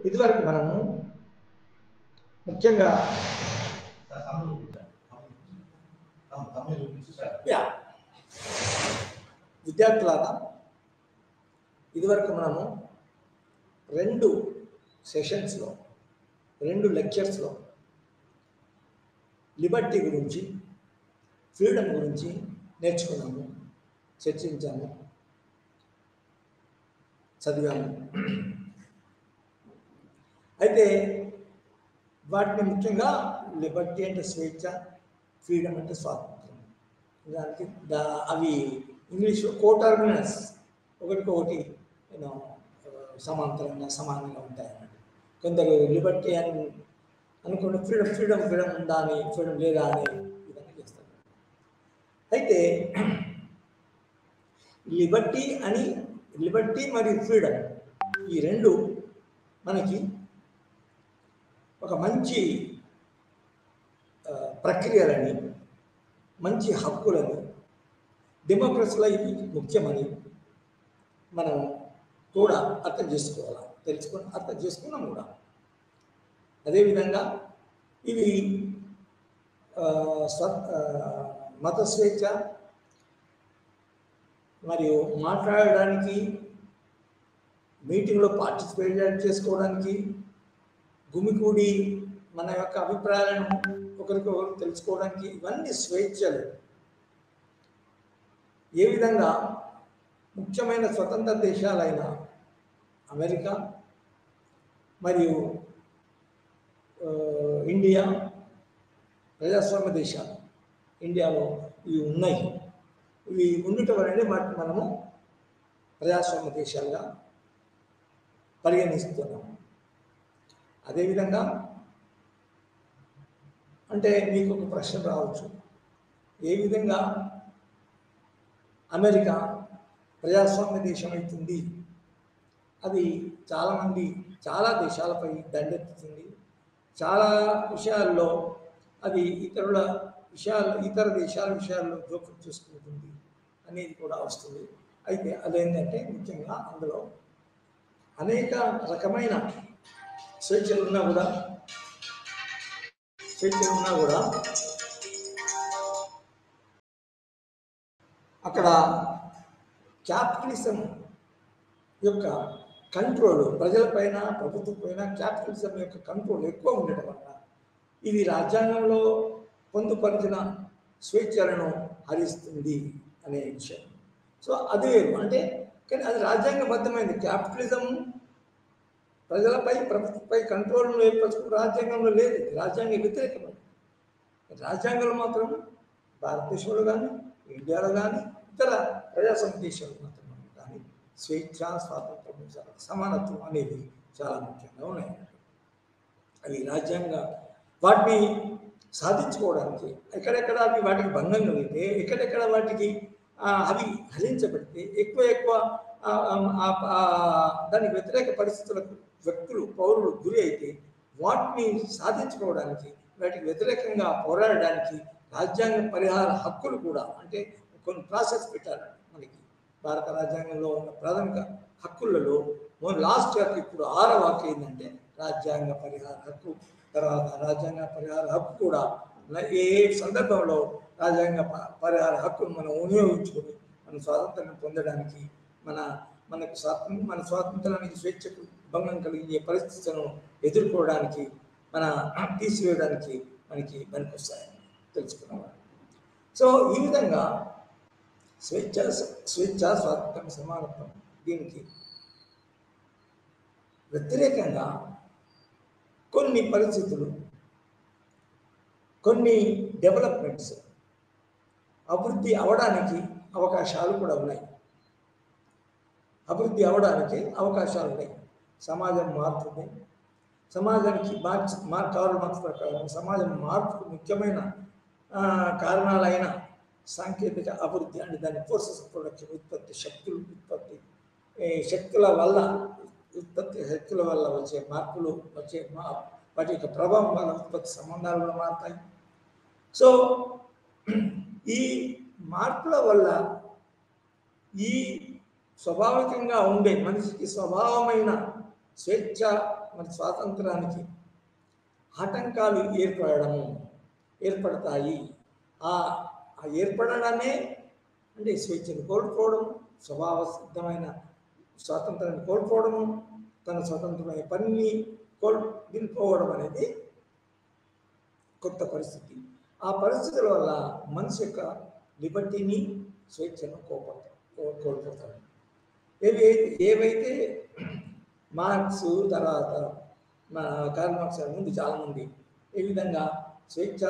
ఇదివరకు మనము ముఖ్యంగా విద్యార్థులారా, ఇదివరకు మనము 2 సెషన్స్లో 2 లెక్చర్స్లో లిబర్టీ గురించి, ఫ్రీడమ్ గురించి నేర్చుకున్నాము, చర్చించాము, చదివాము. అయితే వాటిని ముఖ్యంగా లిబర్టీ అంటే స్వేచ్ఛ, ఫ్రీడమ్ అంటే స్వాతంత్రం. దానికి అవి ఇంగ్లీష్లో కోటర్మినస్, ఒకటికొకటి సమాంతరంగా సమానంగా ఉంటాయన్నమాట. కొందరు లిబర్టీ అని అనుకుంటే ఫ్రీడమ్ ఉందా అని, ఫ్రీడమ్ లేదా అని విధంగా చేస్తారు. అయితే లిబర్టీ మరియు ఫ్రీడమ్ ఈ రెండు మనకి ఒక మంచి ప్రక్రియలని, మంచి హక్కులని, డెమోక్రసీలో ఇవి ముఖ్యమని మనం కూడా అర్థం చేసుకోవాలి, తెలుసుకొని అర్థం చేసుకున్నాం కూడా. అదేవిధంగా ఇవి మత స్వేచ్ఛ మరియు మాట్లాడడానికి, మీటింగ్లో పార్టిసిపేట్ చేసుకోవడానికి, గుమికూడి మన యొక్క అభిప్రాయాలను ఒకరికొకరు తెలుసుకోవడానికి, ఇవన్నీ స్వేచ్ఛలు. ఏ విధంగా ముఖ్యమైన స్వతంత్ర దేశాలైన అమెరికా మరియు ఇండియా ప్రజాస్వామ్య దేశాలు, ఇండియాలో ఇవి ఉన్నాయి. ఇవి ఉండటం అనేది వాటిని మనము ప్రజాస్వామ్య దేశాలుగా పరిగణిస్తున్నాము. అదేవిధంగా అంటే మీకు ఒక ప్రశ్న రావచ్చు, ఏ విధంగా అమెరికా ప్రజాస్వామ్య దేశం అవుతుంది? అది చాలామంది చాలా దేశాలపై దండెత్తుతుంది, చాలా విషయాల్లో అది ఇతర దేశాల విషయాల్లో జోక్యం చేసుకుంటుంది అనేది కూడా వస్తుంది. అయితే అదేంటంటే ముఖ్యంగా అందులో అనేక రకమైన స్వేచ్ఛలు ఉన్నా కూడా అక్కడ క్యాపిటలిజం యొక్క కంట్రోల్, ప్రజలపైన, ప్రభుత్వం పైన క్యాపిటలిజం యొక్క కంట్రోల్ ఎక్కువ ఉండటం వల్ల ఇది రాజ్యాంగంలో పొందుపరిచిన స్వేచ్ఛలను హరిస్తుంది అనే విషయం. సో అది వేరు. అంటే కానీ అది రాజ్యాంగబద్ధమైంది. క్యాపిటలిజం ప్రజలపై, ప్రభుత్వంపై కంట్రోల్ను ఏర్పరచుకుని రాజ్యాంగంలో లేదు, రాజ్యాంగ వ్యతిరేకమైంది. రాజ్యాంగంలో మాత్రం భారతదేశంలో కానీ, ఇండియాలో కానీ, ఇతర ప్రజాస్వామ్య దేశాలు మాత్రమే కానీ స్వేచ్ఛ, స్వాతంత్రం, సమానత్వం అనేవి చాలా ముఖ్యంగా ఉన్నాయి. అవి రాజ్యాంగ వాటిని సాధించుకోవడానికి ఎక్కడెక్కడ అవి వాటికి భంగం కలిగితే, ఎక్కడెక్కడ వాటికి అవి హరించబడితే, ఎక్కువ దానికి వ్యతిరేక పరిస్థితులకు వ్యక్తులు, పౌరులు గురి అయితే వాటిని సాధించుకోవడానికి, వాటికి వ్యతిరేకంగా పోరాడడానికి రాజ్యాంగ పరిహార హక్కులు కూడా, అంటే కొన్ని ప్రాసెస్ పెట్టారు మనకి. భారత రాజ్యాంగంలో ఉన్న ప్రాథమిక హక్కులలో లాస్ట్ హక్కు, ఇప్పుడు 6వ హక్కు ఏంటంటే రాజ్యాంగ పరిహార హక్కు. తర్వాత రాజ్యాంగ పరిహార హక్కు కూడా ఏ సందర్భంలో రాజ్యాంగ పరిహార హక్కును మనం వినియోగించుకొని మన స్వాతంత్రాన్ని పొందడానికి, మన స్వాతంత్రానికి, స్వేచ్ఛకు భంగం కలిగే పరిస్థితులను ఎదుర్కోవడానికి, తీసివేయడానికి మనకి పనికొస్తాయని తెలుసుకున్నవారు. సో ఈ విధంగా స్వేచ్ఛ, స్వాతంత్రం, సమానత్వం దీనికి వ్యతిరేకంగా కొన్ని పరిస్థితులు, కొన్ని డెవలప్మెంట్స్ అభివృద్ధి అవడానికి అవకాశాలు కూడా ఉన్నాయి. సమాజం మారుతుంది. సమాజానికి కార్ల్ మార్క్స్ ప్రకారం సమాజం మార్పుకు ముఖ్యమైన కారణాలైన సాంకేతిక అభివృద్ధి, అంటే దాని ఫోర్సెస్ ఆఫ్ ప్రొడక్షన్, శక్తుల వల్ల వచ్చే మార్పులు, వాటి యొక్క ప్రభావం వల్ల ఉత్పత్తి సంబంధాలు కూడా మారుతాయి. సో ఈ మార్పుల వల్ల ఈ స్వాభావికంగా ఉండే మనిషికి స్వభావమైన స్వేచ్ఛ మరి స్వాతంత్రానికి ఆటంకాలు ఏర్పడతాయి. ఆ ఏర్పడడమే అంటే స్వేచ్ఛను కోల్పోవడం, స్వభావ సిద్ధమైన స్వాతంత్రాన్ని కోల్పోవడము, తన స్వతంత్రమైన పనిని కోల్పోవడం అనేది కొత్త పరిస్థితి. ఆ పరిస్థితుల వల్ల మనిషి యొక్క లిబర్టీని, స్వేచ్ఛను కోల్పోతాడు. ఏవైతే మార్క్స్ తర్వాత మన కార్ల్ మార్క్స్ ముందు చాలామంది ఏ విధంగా స్వేచ్ఛ,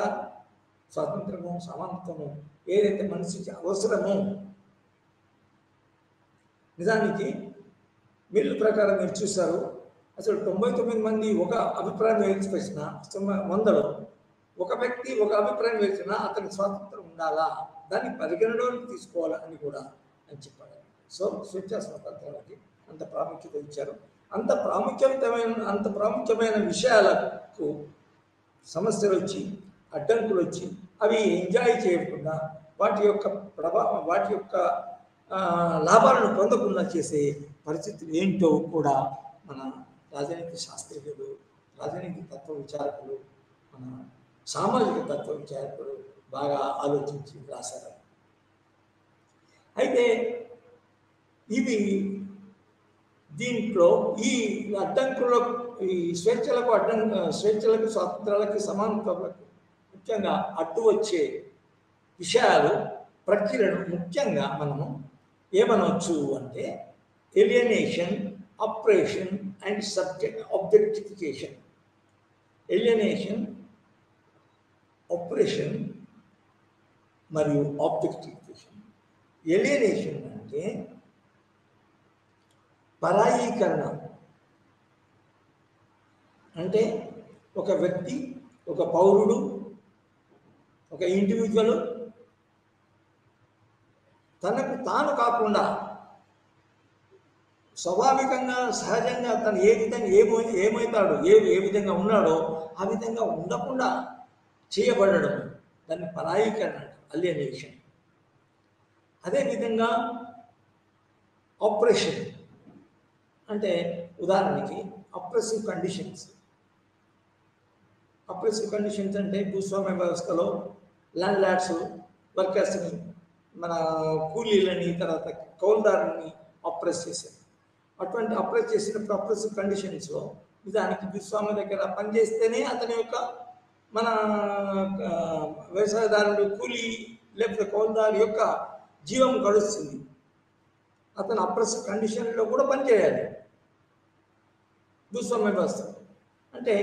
స్వాతంత్రము, సమానత్వము ఏదైతే మనిషికి అవసరమో, నిజానికి మిల్లు ప్రకారం మీరు చూస్తారు, అసలు 99 మంది ఒక అభిప్రాయం వ్యక్తపరిచిన 100లో ఒక వ్యక్తి ఒక అభిప్రాయం వ్యక్తినా అతనికి స్వాతంత్రం ఉండాలా, దాన్ని పరిగణలోకి తీసుకోవాలా అని కూడా అని చెప్పాడు. సో స్వేచ్ఛ స్వాతంత్రానికి అంత ప్రాముఖ్యత ఇచ్చారు. అంత ప్రాముఖ్యమైన విషయాలకు సమస్యలు వచ్చి, అడ్డంకులు వచ్చి, అవి ఎంజాయ్ చేయకుండా వాటి యొక్క లాభాలను పొందకుండా చేసే పరిస్థితులు ఏంటో కూడా మన రాజనీతి శాస్త్రజ్ఞులు, రాజనీతి తత్వ విచారకులు, మన సామాజిక తత్వ విచారకులు బాగా ఆలోచించి రాశారు. అయితే ఇవి దీంట్లో ఈ అడ్డంకులకు, ఈ స్వేచ్ఛలకు, స్వాతంత్రాలకు, సమానత్వాలకు ముఖ్యంగా అడ్డు వచ్చే విషయాలు, ప్రక్రియలను ముఖ్యంగా మనము ఏమనవచ్చు అంటే alienation, oppression and objectification. Alienation, operation మరియు ఆబ్జెక్టిఫికేషన్. ఎలియనేషన్ అంటే పరాయీకరణ. అంటే ఒక వ్యక్తి, ఒక పౌరుడు, ఒక ఇండివిజువల్ తనకు తాను కాకుండా స్వాభావికంగా, సహజంగా తను ఏ విధంగా ఏమవుతాడో, ఏ విధంగా ఉన్నాడో ఆ విధంగా ఉండకుండా చేయబడడం, దాన్ని పరాయీకరణ, అలియనేషన్. అదేవిధంగా ఆపరేషన్ అంటే ఉదాహరణకి అప్రెసివ్ కండిషన్స్. అప్రెసివ్ కండిషన్స్ అంటే భూస్వామ్య వ్యవస్థలో ల్యాండ్ లార్డ్స్ వర్కర్స్ని, మన కూలీలని, తర్వాత కౌలుదారుని అప్రెస్ చేశారు. అటువంటి అప్రెస్ చేసినప్పుడు అప్రెసివ్ కండిషన్స్లో నిజానికి భూస్వామ్య దగ్గర పనిచేస్తేనే అతని యొక్క మన వ్యవసాయదారుడు, కూలీ లేకపోతే కౌలుదారు యొక్క జీవం గడుస్తుంది. అతను అప్రెసివ్ కండిషన్లో కూడా పనిచేయాలి భూస్వామ్య వ్యవస్థ. అంటే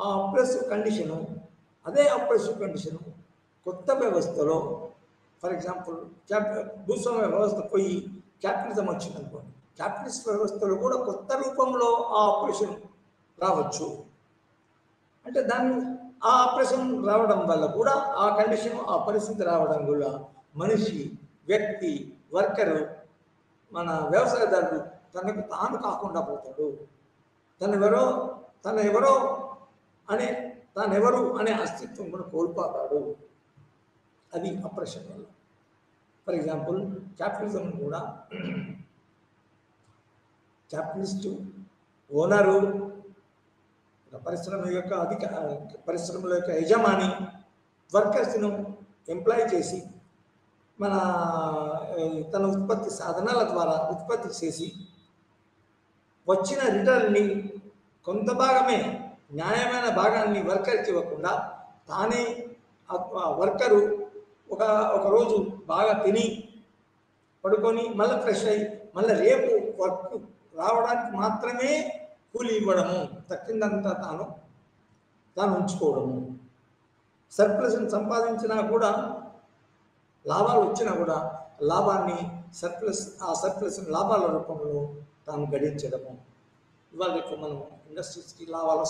ఆ అప్రెసివ్ కండిషను, అదే అప్రెసివ్ కండిషను కొత్త వ్యవస్థలో, ఫర్ ఎగ్జాంపుల్ భూస్వామ్య వ్యవస్థ పోయి క్యాపిటలిజం వచ్చింది అనుకోండి, క్యాపిటలిస్ట్ వ్యవస్థలో కూడా కొత్త రూపంలో ఆ ఆపరేషన్ రావచ్చు. అంటే ఆ ఆపరేషన్ రావడం వల్ల కూడా, ఆ కండిషన్, ఆ పరిస్థితి రావడం వల్ల మనిషి, వ్యక్తి, వర్కరు, మన వ్యవసాయదారుడు తనకు తాను కాకుండా పోతాడు. తానెవరు అనే అస్తిత్వం కూడా కోల్పోతాడు. అది అప్రెషన్ వల్ల. ఫర్ ఎగ్జాంపుల్ క్యాపిటలిజం కూడా క్యాపిటలిస్టు ఓనరు, పరిశ్రమల యొక్క యజమాని వర్కర్స్ను ఎంప్లాయ్ చేసి తన ఉత్పత్తి సాధనాల ద్వారా ఉత్పత్తి చేసి వచ్చిన రిటర్న్ని కొంత భాగమే, న్యాయమైన భాగాన్ని వర్కర్కి ఇవ్వకుండా తానే వర్కరు ఒక రోజు బాగా తిని పడుకొని మళ్ళీ ఫ్రెష్ అయ్యి మళ్ళీ రేపు వర్క్ రావడానికి మాత్రమే కూలి ఇవ్వడము, తక్కిందంతా తాను ఉంచుకోవడము. సర్ప్లస్ని సంపాదించినా కూడా, లాభాలు వచ్చినా కూడా లాభాన్ని ఆ సర్ప్లస్ని లాభాల రూపంలో తాను గడించడము. ఇవాళ రేపు మనం ఇండస్ట్రీస్కి లాభాలు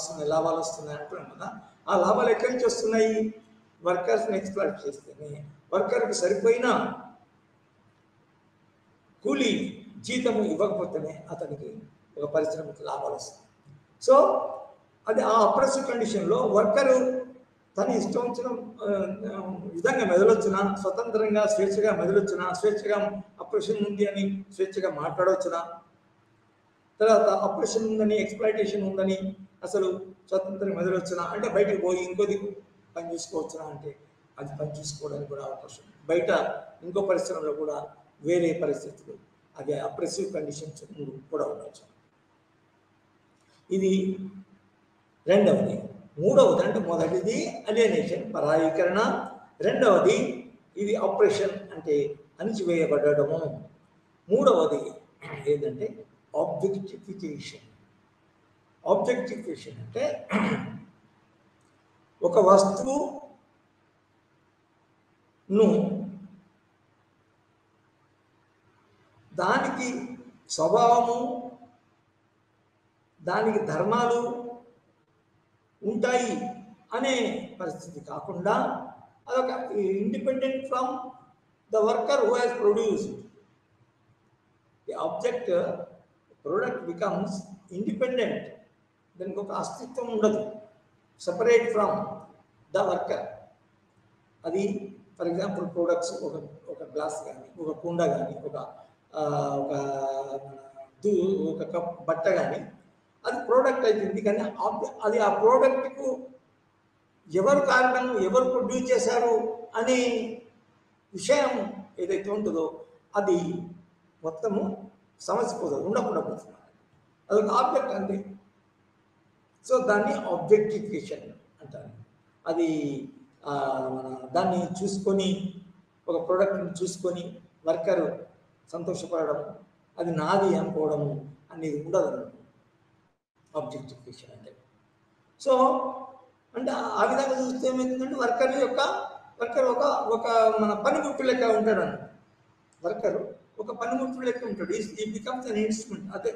వస్తున్నాయి అంటున్నాం కదా. ఆ లాభాలు ఎక్కడి నుంచి వస్తున్నాయి? వర్కర్స్ని ఎక్స్ప్లాయిట్ చేస్తేనే, వర్కర్కి సరిపోయిన కూలీ జీతము ఇవ్వకపోతేనే అతనికి ఒక పరిశ్రమకి లాభాలు వస్తాయి. సో అది ఆ అప్రెసివ్ కండిషన్లో వర్కరు తను ఇష్టం వచ్చిన విధంగా మెదలొచ్చునా, స్వతంత్రంగా స్వేచ్ఛగా మెదలొచ్చునా, స్వేచ్ఛగా అప్రెషన్ ఉంది అని స్వేచ్ఛగా మాట్లాడవచ్చునా, తర్వాత అప్రెషన్ ఉందని, ఎక్స్‌ప్లాయిటేషన్ ఉందని, అసలు స్వతంత్రం ఎదురొచ్చునా అంటే బయటికి పోయి ఇంకో దిక్కు పని చూసుకోవచ్చునా అంటే అది పని చూసుకోవడానికి కూడా అవకాశం ఉంది. బయట ఇంకో పరిశ్రమలో కూడా వేరే పరిస్థితులు అది అప్రెసివ్ కండిషన్స్ కూడా ఉండొచ్చు. ఇది రెండవది. మూడవది అంటే మొదటిది అలియనేషన్ పరాయీకరణ, రెండవది ఇది ఆపరేషన్ అంటే అణిచివేయబడము, మూడవది ఏంటంటే ఆబ్జెక్టిఫికేషన్. ఆబ్జెక్టిఫికేషన్ అంటే ఒక వస్తువును దానికి స్వభావము, దానికి ధర్మాలు ఉంటాయి అనే పరిస్థితి కాకుండా అదొక independent from the worker who has produced. The object product becomes independent, దానికి ఒక అస్తిత్వం ఉండదు, సపరేట్ ఫ్రమ్ ద వర్కర్. అది ఫర్ ఎగ్జాంపుల్ ప్రోడక్ట్స్ ఒక గ్లాస్ కానీ, ఒక కుండ కానీ, ఒక కప్ బట్ట కానీ అది ప్రోడక్ట్ అవుతుంది. కానీ అది ఆ ప్రోడక్ట్కు ఎవరు కారణం, ఎవరు ప్రొడ్యూస్ చేశారు అనే విషయం ఏదైతే ఉంటుందో అది మొత్తము సమస్య పోతుంది, ఉండకుండా పోతుంది. అదొక ఆబ్జెక్ట్ అంతే. సో దాన్ని ఆబ్జెక్టిఫికేషన్ అంటారు. అది దాన్ని చూసుకొని, ఒక ప్రోడక్ట్ని చూసుకొని వర్కరు సంతోషపడడం, అది నాది అనుకోవడము అనేది ఉండదు ఆబ్జెక్టిఫికేషన్ అంటే. సో అంటే ఆ విధంగా చూస్తే ఏమవుతుందంటే వర్కర్ ఒక మన పనిముట్టు లెక్క ఉంటాడు అన్నమాట. వర్కరు ఒక పనిముట్టు లెక్క ఉంటాడు. ఈ బికమ్స్ అన్ ఇన్స్ట్రుమెంట్. అదే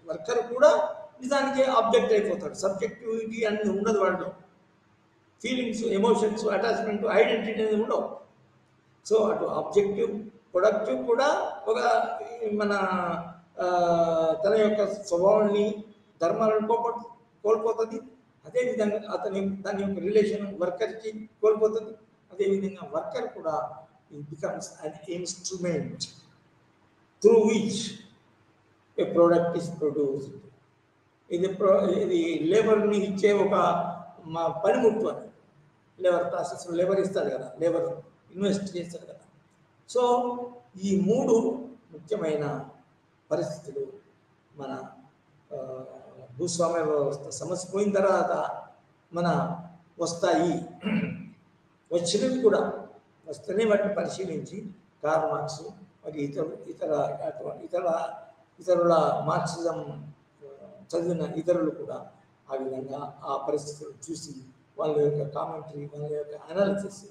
వర్కర్ కూడా నిజానికి ఆబ్జెక్ట్ అయిపోతాడు. సబ్జెక్టివిటీ అనేది ఉండదు వాడిలో. ఫీలింగ్స్, ఎమోషన్స్, అటాచ్మెంట్, ఐడెంటిటీ అనేది ఉండవు. సో అటు ఆబ్జెక్టివ్ ప్రొడక్టివ్ కూడా ఒక మన తన యొక్క స్వభావాన్ని, ధర్మాలను కోల్పోతుంది. అదేవిధంగా దాని యొక్క రిలేషన్ వర్కర్కి కోల్పోతుంది. అదేవిధంగా వర్కర్ కూడా becomes an instrument through which A product is produced. ఇది లేబర్ని ఇచ్చే ఒక పనిముట్టు అని. లేబర్ ప్రాసెస్లో లేబర్ ఇస్తాడు కదా, లేబర్ ఇన్వెస్ట్ చేస్తాడు కదా. సో ఈ మూడు ముఖ్యమైన పరిస్థితులు మన భూస్వామ్య వ్యవస్థ సమస్య పోయిన తర్వాత మన వస్తాయి. వచ్చినవి కూడా వస్తేనే వాటిని పరిశీలించి కార్ల్ మార్క్స్ మరి ఇతరుల మార్క్సిజం చదివిన ఇతరులు కూడా ఆ విధంగా ఆ పరిస్థితులు చూసి వాళ్ళ యొక్క కామెంటరీ, వాళ్ళ యొక్క అనాలిసిస్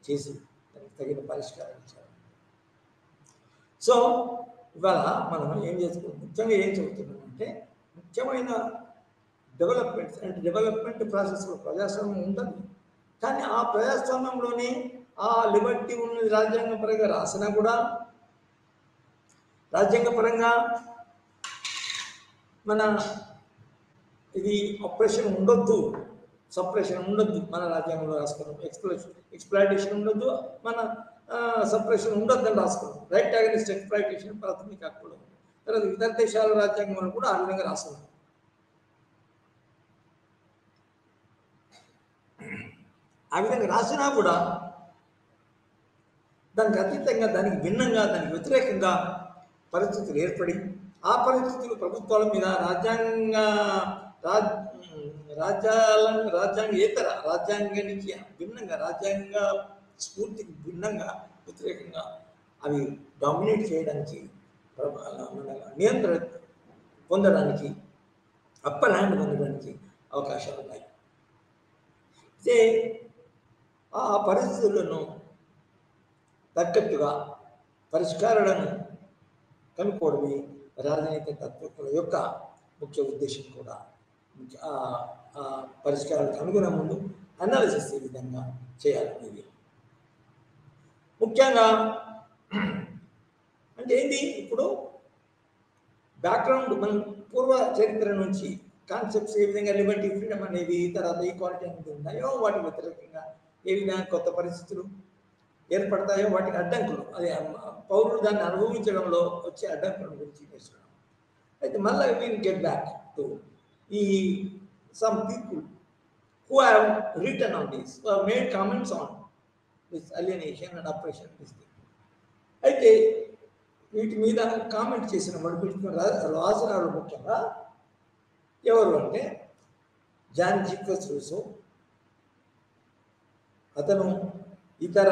చేసి దానికి తగిన పరిష్కారం ఇచ్చారు. సో ఇవాళ మనం ముఖ్యంగా ఏం చెబుతున్నామంటే ముఖ్యమైన డెవలప్మెంట్స్ అంటే డెవలప్మెంట్ ప్రాసెస్లో ప్రజాస్వామ్యం ఉంటుంది. కానీ ఆ ప్రజాస్వామ్యంలోనే ఆ లిబర్టీ ఉన్నది రాజ్యాంగపరంగా రాసినా కూడా రాజ్యాంగపరంగా మన ఇది ఆపరేషన్ ఉండొద్దు, సపరేషన్ ఉండొద్దు. మన రాజ్యాంగంలో రాసుకున్నాం ఎక్స్ప్లాయిటేషన్ ఉండొద్దు, మన సపరేషన్ ఉండొద్దని రాసుకున్నాం. రైట్ అగైన్స్ట్ ఎక్స్ప్లాయిటేషన్ ప్రాథమిక హక్కులు. తర్వాత ఇతర దేశాల రాజ్యాంగంలో కూడా ఆ విధంగా రాసుకున్నాం. ఆ విధంగా రాసినా కూడా దానికి అతీతంగా, దానికి భిన్నంగా, దానికి వ్యతిరేకంగా పరిస్థితులు ఏర్పడి ఆ పరిస్థితులు ప్రభుత్వాల మీద రాజ్యాంగేతర రాజ్యాంగానికి భిన్నంగా, రాజ్యాంగ స్ఫూర్తికి భిన్నంగా, వ్యతిరేకంగా అవి డామినేట్ చేయడానికి, నియంత్రణ పొందడానికి, అప్పర్ హ్యాండ్ పొందడానికి అవకాశాలు ఉన్నాయి. అయితే ఆ పరిస్థితులను తగ్గట్టుగా పరిష్కారాలను కనుక్కోవడమే రాజనీతి తత్వజ్ఞుల యొక్క ముఖ్య ఉద్దేశం కూడా. పరిష్కారాలకు అనుగుణ ముందు అనాలిసిస్ ఏ విధంగా చేయాలనేది ముఖ్యంగా. అంటే ఏంటి ఇప్పుడు బ్యాక్గ్రౌండ్ మన పూర్వ చరిత్ర నుంచి కాన్సెప్ట్స్ ఏ విధంగా లిబర్టీ, ఫ్రీడమ్ అనేది, తర్వాత ఈక్వాలిటీ అనేది ఉన్నాయో వాటి వ్యతిరేకంగా ఏ విధంగా కొత్త పరిస్థితులు ఏర్పడతాయో వాటికి అడ్డంకులు, అదే పౌరులు దాన్ని అనుభవించడంలో వచ్చే అడ్డంకుల గురించి నేర్చుకున్నాం. అయితే మళ్ళీ విల్ గెట్ బ్యాక్ టు ఈ some people who have written on this, who have made comments on this alienation and oppression. This thing. అయితే వీటి మీద కామెంట్ చేసిన వాడు పెట్టుకుని రాసిన వాళ్ళు ముఖ్యంగా ఎవరు అంటే జాన్ జీక్వెస్ రూసో. అతను ఇతర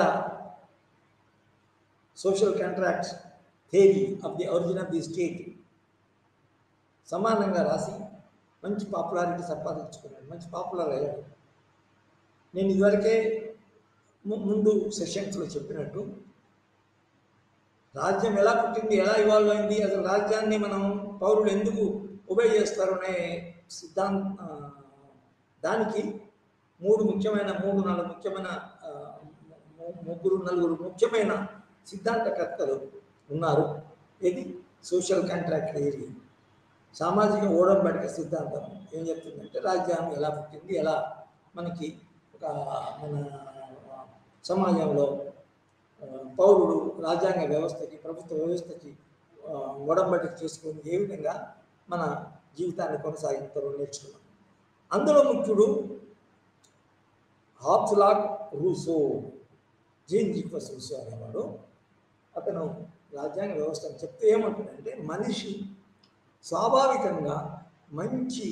social contracts theory of the origin of the state సమానంగా రాసి మంచి పాపులారిటీ సంపాదించుకున్నాడు, మంచి పాపులర్ అయ్యాడు. నేను ఇదివరకే ముందు సెషన్స్లో చెప్పినట్టు రాజ్యం ఎలా పుట్టింది, ఎలా ఇవాల్వ్ అయింది, అసలు రాజ్యాన్ని మనం పౌరులు ఎందుకు ఉబే చేస్తారు అనే దానికి నలుగురు ముఖ్యమైన సిద్ధాంతకర్తలు ఉన్నారు. ఇది సోషల్ కాంట్రాక్ట్ థియరీ, సామాజిక ఓడంబడిక సిద్ధాంతం ఏం చెప్తుందంటే రాజ్యాంగం ఎలా పుట్టింది, ఎలా మనకి మన సమాజంలో పౌరుడు రాజ్యాంగ వ్యవస్థకి ప్రభుత్వ వ్యవస్థకి ఒడంబడిక చేసుకొని ఏ విధంగా మన జీవితాన్ని కొనసాగిస్తారో నేర్చుకున్నాం. అందులో ముఖ్యుడు హాబ్స్లాక్ రూసో, జీన్ జీక్వెస్ రూసో అనేవాడు. అతను రాజ్యాంగ వ్యవస్థను చెప్తే ఏమంటుందంటే మనిషి స్వాభావికంగా మంచి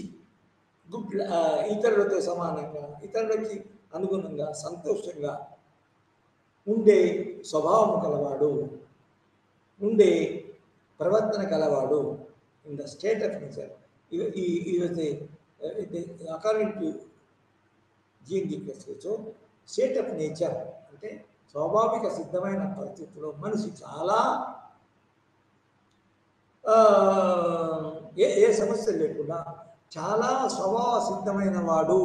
ఇతరులతో సమానంగా, ఇతరులకి అనుగుణంగా, సంతోషంగా ఉండే స్వభావం కలవాడు, ఉండే ప్రవర్తన కలవాడు in the state of nature. According to Jean Jacques Rousseau, state of nature అంటే స్వాభావిక సిద్ధమైన పరిస్థితుల్లో మనిషి చాలా ఏ సమస్య లేకుండా చాలా స్వభావ సిద్ధమైన వాడు.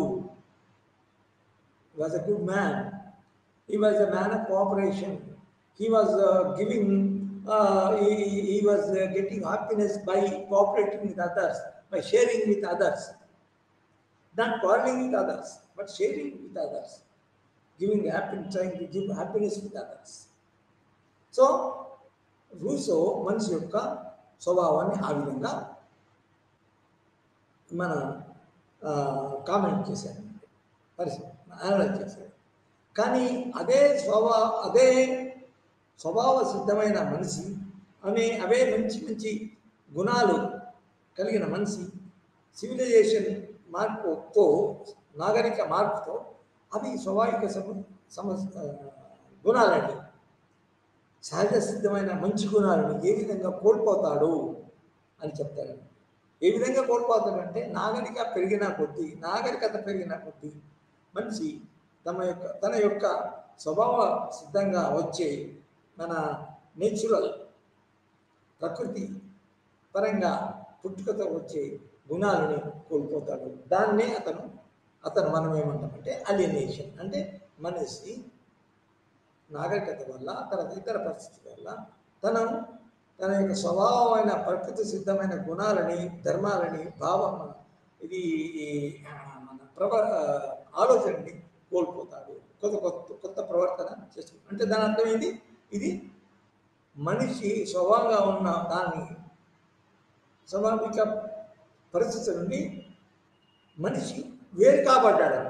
Was a good man, he was a man of cooperation, he was giving, he was getting happiness by cooperating with others, by sharing with others, not quarreling with others but sharing with others, giving happiness, trying to give happiness with others. So Russo మనిషి యొక్క స్వభావాన్ని ఆ విధంగా మన comment చేశారు, analyse చేశారు. కానీ అదే స్వభావ సిద్ధమైన మనిషి అవే మంచి మంచి గుణాలు కలిగిన మనిషి సివిలైజేషన్ మార్పుతో, నాగరిక మార్పుతో అవి స్వాభావిక గుణాలని, సహజ సిద్ధమైన మంచి గుణాలను ఏ విధంగా కోల్పోతాడు అని చెప్తారు. ఏ విధంగా కోల్పోతాడంటే నాగరికత పెరిగిన కొద్దీ మనిషి తన యొక్క స్వభావ సిద్ధంగా వచ్చే మన నేచురల్ ప్రకృతి పరంగా పుట్టుకతో వచ్చే గుణాలని కోల్పోతాడు. దాన్నే అతను మనం ఏమంటామంటే అలియనేషన్. అంటే మనిషి నాగరికత వల్ల, ఇతర పరిస్థితుల వల్ల తన యొక్క స్వభావమైన ప్రకృతి సిద్ధమైన గుణాలని, ధర్మాలని, ఇది మన ఆలోచనని కోల్పోతాడు. కొత్త ప్రవర్తన చేసుకుంటాడు. అంటే దాని అర్థం ఏంటి? ఇది మనిషి స్వభావంగా ఉన్న దాన్ని, స్వాభావిక పరిస్థితి నుండి మనిషి వేరు కాబడ్డాడు,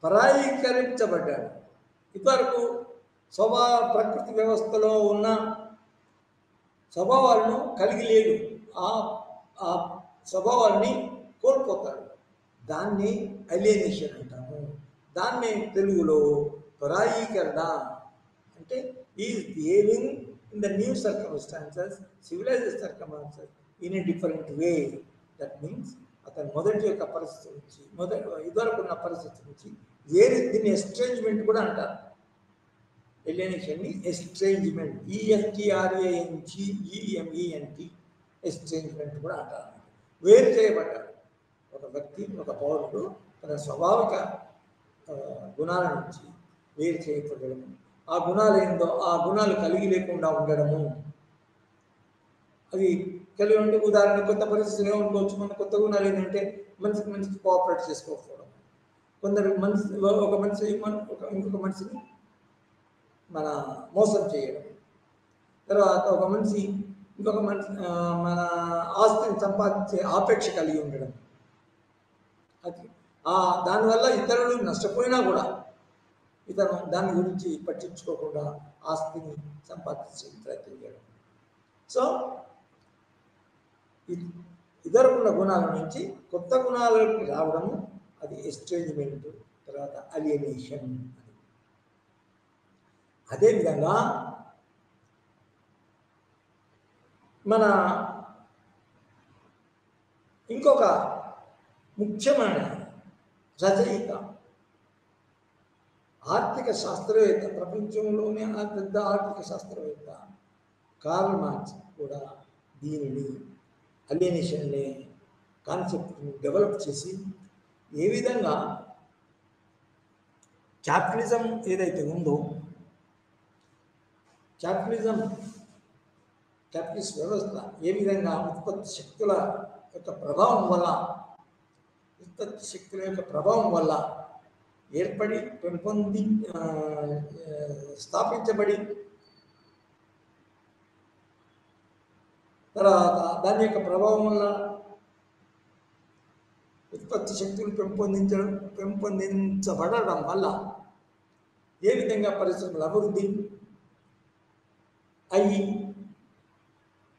పరాయీకరించబడ్డాడు. ఇదివరకు ప్రకృతి వ్యవస్థలో ఉన్న స్వభావాలను కలిగి లేడు, ఆ స్వభావాన్ని కోల్పోతాడు. దాన్ని అలియనేషన్ అంటాము. దాన్ని తెలుగులో పరాయీకరణ అంటే is behaving in the new circumstances, civilized circumstances in a different way. That means అతను మొదటి యొక్క పరిస్థితి నుంచి, ఇదివరకు ఉన్న పరిస్థితి నుంచి వేరే, దీన్ని ఎస్ట్రేంజ్మెంట్ కూడా అంటారు. ఎలియనేషన్ని ఎస్ట్రేంజ్మెంట్, ESTRANGEMENT ఎస్ట్రేంజ్మెంట్ కూడా అంటారు. వేరు చేయబడ్డాడు ఒక వ్యక్తి, ఒక పౌరుడు తన స్వాభావిక గుణాల నుంచి వేరు చేయబడము. ఆ గుణాలు ఏందో ఆ గుణాలు కలిగి లేకుండా ఉండడము. అవి కలిగి ఉంటే ఉదాహరణ కొత్త పరిస్థితులు ఏమనుకోవచ్చు. మన కొత్త గుణాలు ఏంటంటే మనిషికి కోఆపరేట్ చేసుకోకపోవడం, కొందరు ఒక మనిషి ఇంకొక మనిషిని మోసం చేయడం, తర్వాత ఒక మనిషి ఇంకొక మన ఆస్తిని సంపాదించే ఆపేక్ష కలిగి ఉండడం, అది దానివల్ల ఇతరులు నష్టపోయినా కూడా ఇతను దాని గురించి పట్టించుకోకుండా ఆస్తిని సంపాదించే ప్రయత్నం చేయడం. సో ఇతరుల గుణాల నుంచి కొత్త గుణాలకు రావడము, అది ఎస్ట్రేంజ్మెంట్, తర్వాత అలియనేషన్. అదేవిధంగా మన ఇంకొక ముఖ్యమైన రచయిత, ఆర్థిక శాస్త్రవేత్త, ప్రపంచంలోనే పెద్ద ఆర్థిక శాస్త్రవేత్త కార్ల్ మార్క్స్ కూడా దీనిని అలియనేషన్ని కాన్సెప్ట్ని డెవలప్ చేసి ఏ విధంగా క్యాపిటలిజం ఏదైతే ఉందో, క్యాపిటలిస్ట్ వ్యవస్థ ఏ విధంగా ఉత్పత్తి శక్తుల యొక్క ప్రభావం వల్ల ఏర్పడి స్థాపించబడి తర్వాత దాని యొక్క ప్రభావం వల్ల ఉత్పత్తి శక్తులు పెంపొందించబడడం వల్ల ఏ విధంగా పరిశ్రమల అభివృద్ధి అయ్యి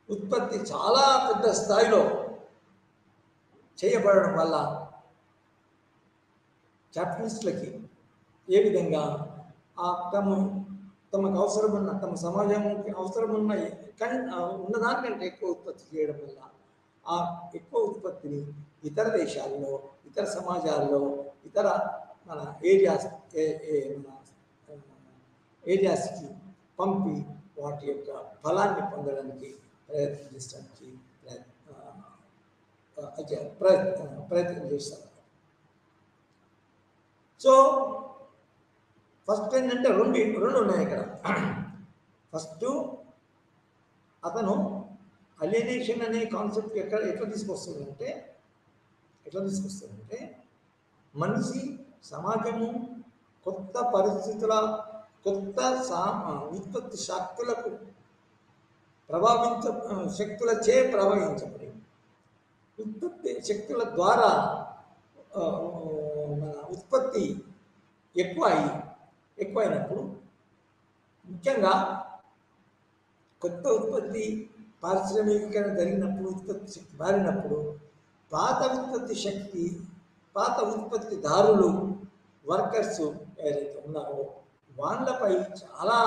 ఉత్పత్తి చాలా పెద్ద స్థాయిలో చేయబడడం వల్ల క్యాపిటలిస్టులకి ఏ విధంగా తమకు అవసరమున్న, తమ సమాజంకి అవసరమున్న ఉన్నదానికంటే ఎక్కువ ఉత్పత్తి చేయడం వల్ల ఆ ఎక్కువ ఉత్పత్తిని ఇతర దేశాల్లో, ఇతర సమాజాల్లో, ఇతర మన ఏరియాస్కి పంపి వాటి యొక్క ఫలాన్ని పొందడానికి ప్రయత్నం చేస్తారు. సో ఫస్ట్ ఏంటంటే రెండు ఉన్నాయి ఇక్కడ. ఫస్ట్ అతను అలియనేషన్ అనే కాన్సెప్ట్ ఎట్లా తీసుకొస్తుందంటే మనిషి, సమాజము కొత్త పరిస్థితుల, కొత్త ఉత్పత్తి శక్తులకు శక్తులచే ప్రభావించబడి శక్తుల ద్వారా మన ఉత్పత్తి ఎక్కువైనప్పుడు, ముఖ్యంగా కొత్త ఉత్పత్తి పారిశ్రామికీకరణ జరిగినప్పుడు, ఉత్పత్తి శక్తి మారినప్పుడు పాత ఉత్పత్తిదారులు, వర్కర్స్ ఏదైతే ఉన్నారో వాళ్ళపై చాలా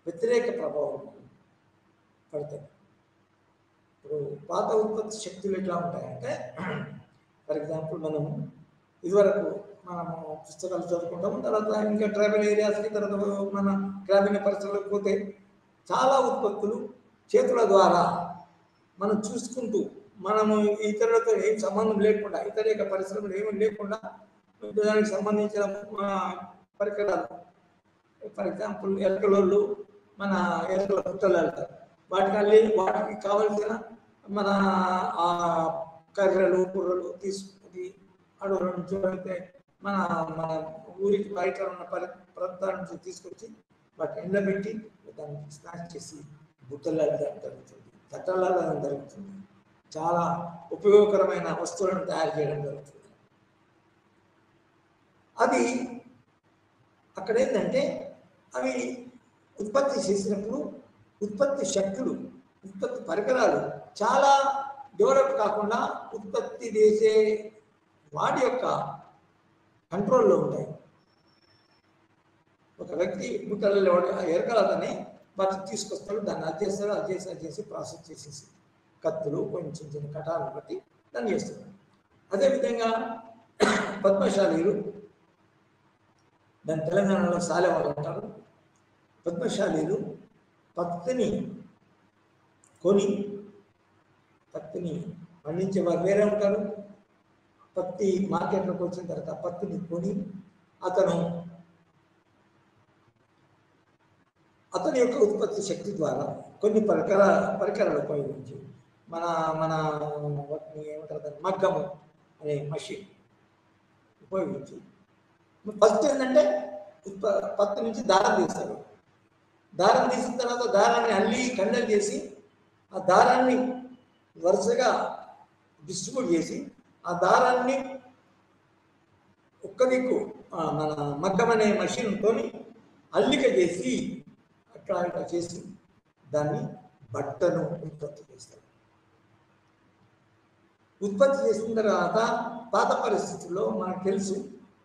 వ్యతిరేక ప్రభావం పడుతుంది. ఇప్పుడు పాత ఉత్పత్తి శక్తులు ఎట్లా ఉంటాయంటే, ఫర్ ఎగ్జాంపుల్ ఇదివరకు మనము పుస్తకాలు చదువుకుంటాము, తర్వాత ఇంకా ట్రైబల్ ఏరియాస్కి, తర్వాత మన గ్రామీణ పరిసరాలకు పోతే చాలా ఉత్పత్తులు చేతుల ద్వారా మనం చూసుకుంటూ, మనము ఇతరులతో ఏం సంబంధం లేకుండా, ఇతర పరిశ్రమలు ఏమీ లేకుండా దానికి సంబంధించిన పరికరాలు, ఫర్ ఎగ్జాంపుల్ ఎలకలోళ్ళు మన ఎలకల పుట్టలు వెళ్తారు, వాటికి కావలసిన మన ఆ కర్రలు, కుర్రలు తీసుకుని అడవుల నుంచి అయితే మన ఊరికి బయట ఉన్న ప్రాంతాల నుంచి తీసుకొచ్చి వాటిని ఎండబెట్టి దాన్ని స్నాచ్ చేసి బుట్టలు జరుగుతుంది, తట్టలు జరుగుతుంది. చాలా ఉపయోగకరమైన వస్తువులను తయారు చేయడం జరుగుతుంది. అది అక్కడ ఏంటంటే అవి ఉత్పత్తి చేసినప్పుడు ఉత్పత్తి శక్తులు, ఉత్పత్తి పరికరాలు చాలా డెవలప్ కాకుండా ఉత్పత్తి చేసే వాటి యొక్క కంట్రోల్లో ఉంటాయి. ఒక వ్యక్తి బుట్టలలో ఎరకలతోనే వాటిని తీసుకొస్తాడు, దాన్ని అది చేసి ప్రాసెస్ చేసేసి కత్తులు, కొంచెం చిన్న కటాలు బట్టి దాన్ని చేస్తున్నాడు. అదేవిధంగా పద్మశాలీలు, దాని తెలంగాణలో సాలె వాళ్ళు అంటారు. పద్మశాలీలు పత్తిని పండించే వారు వేరే ఉంటారు. పత్తి మార్కెట్లోకి వచ్చిన తర్వాత పత్తిని కొని అతని యొక్క ఉత్పత్తి శక్తి ద్వారా కొన్ని పరికరాలు ఉపయోగించి మన వాటిని ఏమంటారు, మగ్గము అనే మషిన్ ఉపయోగించి ఫస్ట్ ఏంటంటే పత్తి నుంచి దారం తీస్తారు. దారం తీసిన తర్వాత దారాన్ని అల్లి కండలు చేసి ఆ దారాన్ని వరుసగా డిస్ట్రిబ్యూట్ చేసి ఆ దారాన్ని ఒక్క దిక్కు మన మగ్గం అనే మషిన్తో అల్లిక చేసి అట్లా ఇట్లా చేసి దాన్ని బట్టను ఉత్పత్తి చేస్తారు. ఉత్పత్తి చేసిన తర్వాత పాత పరిస్థితుల్లో మనకు తెలుసు,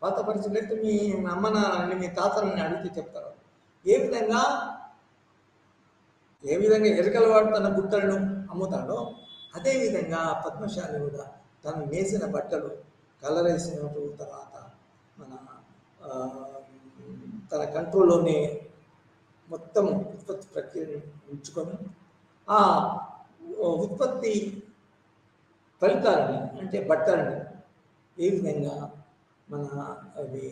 పాత పరిస్థితులు అయితే మీ అమ్మ నాన్నని మీ తాతలని అడిగితే చెప్తారు ఏ విధంగా ఎరకలవాడు తన బుట్టలను అమ్ముతాడో అదేవిధంగా పద్మశాలి కూడా తను నేసిన బట్టలు కలర్ వేసిన తర్వాత మన తన కంట్రోల్లోనే మొత్తం ఉత్పత్తి ప్రక్రియను ఉంచుకొని ఆ ఉత్పత్తి ఫలితాలని అంటే బట్టలని ఏ విధంగా మన అవి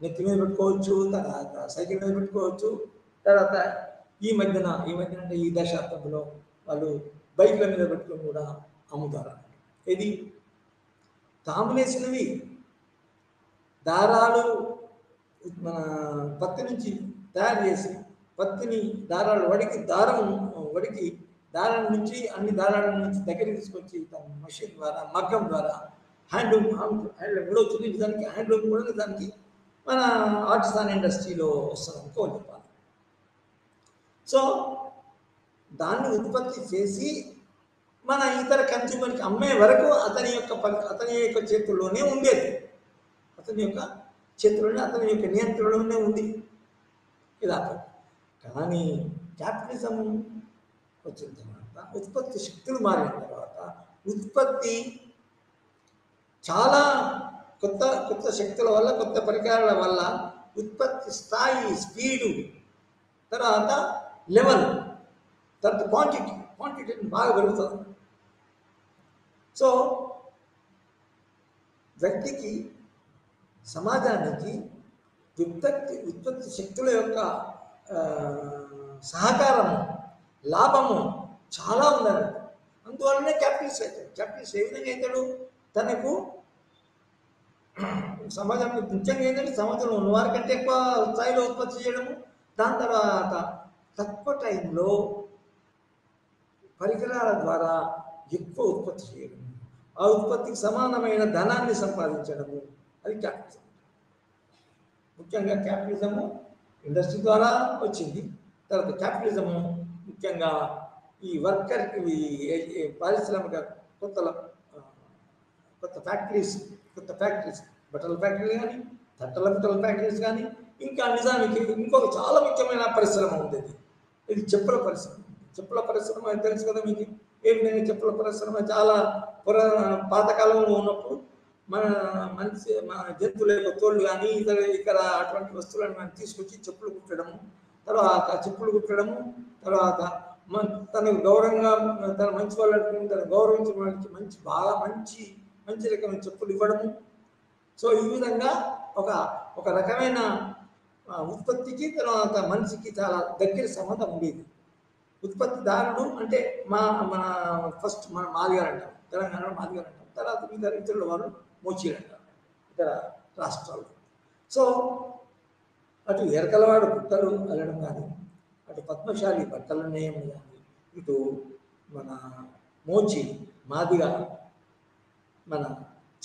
నెత్తి మీద పెట్టుకోవచ్చు, తర్వాత సైకిల్ మీద పెట్టుకోవచ్చు, తర్వాత ఈ మధ్యన అంటే ఈ దశాబ్దంలో వాళ్ళు బైక్ల మీద పెట్టుకొని కూడా అమ్ముతారు. ఇది తాములేసినవి దారాలు మన పత్తి నుంచి తయారు చేసి పత్తిని దారాలు వడికి దారం నుంచి అన్ని దారాల నుంచి దగ్గరికి తీసుకొచ్చి తన మషిన్ ద్వారా మగ్గం ద్వారా హ్యాండ్లూమ్ కూడా వచ్చింది. దానికి హ్యాండ్లూమ్ కూడా దానికి మన ఆర్టిసాన్ ఇండస్ట్రీలో వస్తుంది అనుకో చెప్పాలి. సో దాన్ని ఉత్పత్తి చేసి మన ఇతర కన్స్యూమర్కి అమ్మే వరకు అతని యొక్క చేతుల్లోనే ఉండేది, అతని యొక్క నియంత్రణలోనే ఉంది ఇలా. కానీ క్యాపిటలిజం వచ్చిన తర్వాత ఉత్పత్తి శక్తులు మారిన తర్వాత ఉత్పత్తి చాలా కొత్త శక్తుల వల్ల, కొత్త పరికరాల వల్ల ఉత్పత్తి స్థాయి, స్పీడు, తర్వాత లెవెల్, తర్వాత క్వాంటిటీ బాగా పెరుగుతుంది. సో వ్యక్తికి, సమాజానికి ఉత్పత్తి శక్తుల యొక్క సహకారము, లాభము చాలా ఉందండి. అందువల్లనే క్యాపిటలిస్ట్ అవుతాడు. క్యాపిటలిస్ట్ ఏ విధంగా అవుతాడు? తనకు సమాజంలో ముఖ్యంగా ఏంటంటే సమాజంలో ఉన్నవారి కంటే ఎక్కువ స్థాయిలో ఉత్పత్తి చేయడము, దాని తర్వాత తక్కువ టైంలో పరికరాల ద్వారా ఎక్కువ ఉత్పత్తి చేయడం, ఆ ఉత్పత్తికి సమానమైన ధనాన్ని సంపాదించడము, అది క్యాపిటలిజం. ముఖ్యంగా క్యాపిటలిజము ఇండస్ట్రీ ద్వారా వచ్చింది. తర్వాత క్యాపిటలిజము ముఖ్యంగా ఈ వర్కర్కి పారిశ్రామిక కొత్త ఫ్యాక్టరీస్ బట్టల ఫ్యాక్టరీలు కానీ, తట్టల ఫ్యాక్టరీస్ కానీ, ఇంకా నిజానికి ఇంకొక చాలా ముఖ్యమైన పరిశ్రమ ఉండేది, ఇది చెప్పుల పరిశ్రమ. చెప్పుల పరిశ్రమ అని తెలుసు కదా మీకు. ఏ విధంగా చెప్పుల పరిశ్రమ చాలా పాతకాలంలో ఉన్నప్పుడు మన జంతువుల యొక్క తోళ్ళు కానీ ఇక్కడ అటువంటి వస్తువులను మనం తీసుకొచ్చి చెప్పులు కుట్టడము, తర్వాత తనకు గౌరవంగా తన మంచి వాళ్ళని తను గౌరవించడానికి మంచి రకమైన చెప్పులు ఇవ్వడము. సో ఈ విధంగా ఒక రకమైన ఉత్పత్తికి తర్వాత మనిషికి చాలా దగ్గర సంబంధం ఉండేది. ఉత్పత్తిదారుడు అంటే మన ఫస్ట్ మన మాదిగారు అంటాం, తెలంగాణలో మాదిగారు అంటాం, తర్వాత ఇతరుల వాళ్ళు మోచీలు అంటారు ఇతర రాష్ట్రాల్లో. సో అటు ఎరకలవాడు బుట్టలు అల్లడం కానీ, అటు పద్మశాలి బట్టల నేయం కానీ, ఇటు మన మోచి మాదిగా మన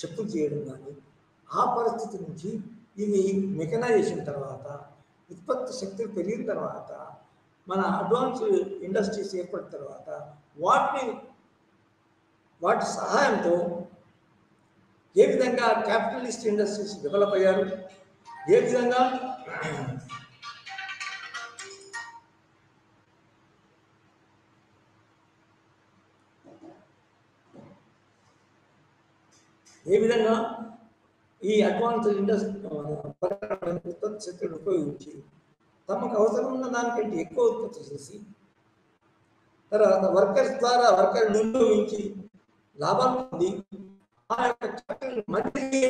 చెప్పులు చేయడం కానీ, ఆ పరిస్థితి నుంచి ఇది మెకనైజేషన్ తర్వాత, ఉత్పత్తి శక్తులు పెరిగిన తర్వాత, మన అడ్వాన్స్ ఇండస్ట్రీస్ ఏర్పడిన తర్వాత వాటి సహాయంతో ఏ విధంగా క్యాపిటలిస్ట్ ఇండస్ట్రీస్ డెవలప్ అయ్యారు, ఏ విధంగా ఈ అడ్వాన్స్ ఉత్పత్తి శక్తులను ఉపయోగించి తమకు అవసరం ఉన్న దానికంటే ఎక్కువ ఉత్పత్తి చేసి తర్వాత వర్కర్స్ ద్వారా వర్కర్ని వినియోగించి లాభాలు పొంది ఆ యొక్క క్యాపిటల్ మళ్ళీ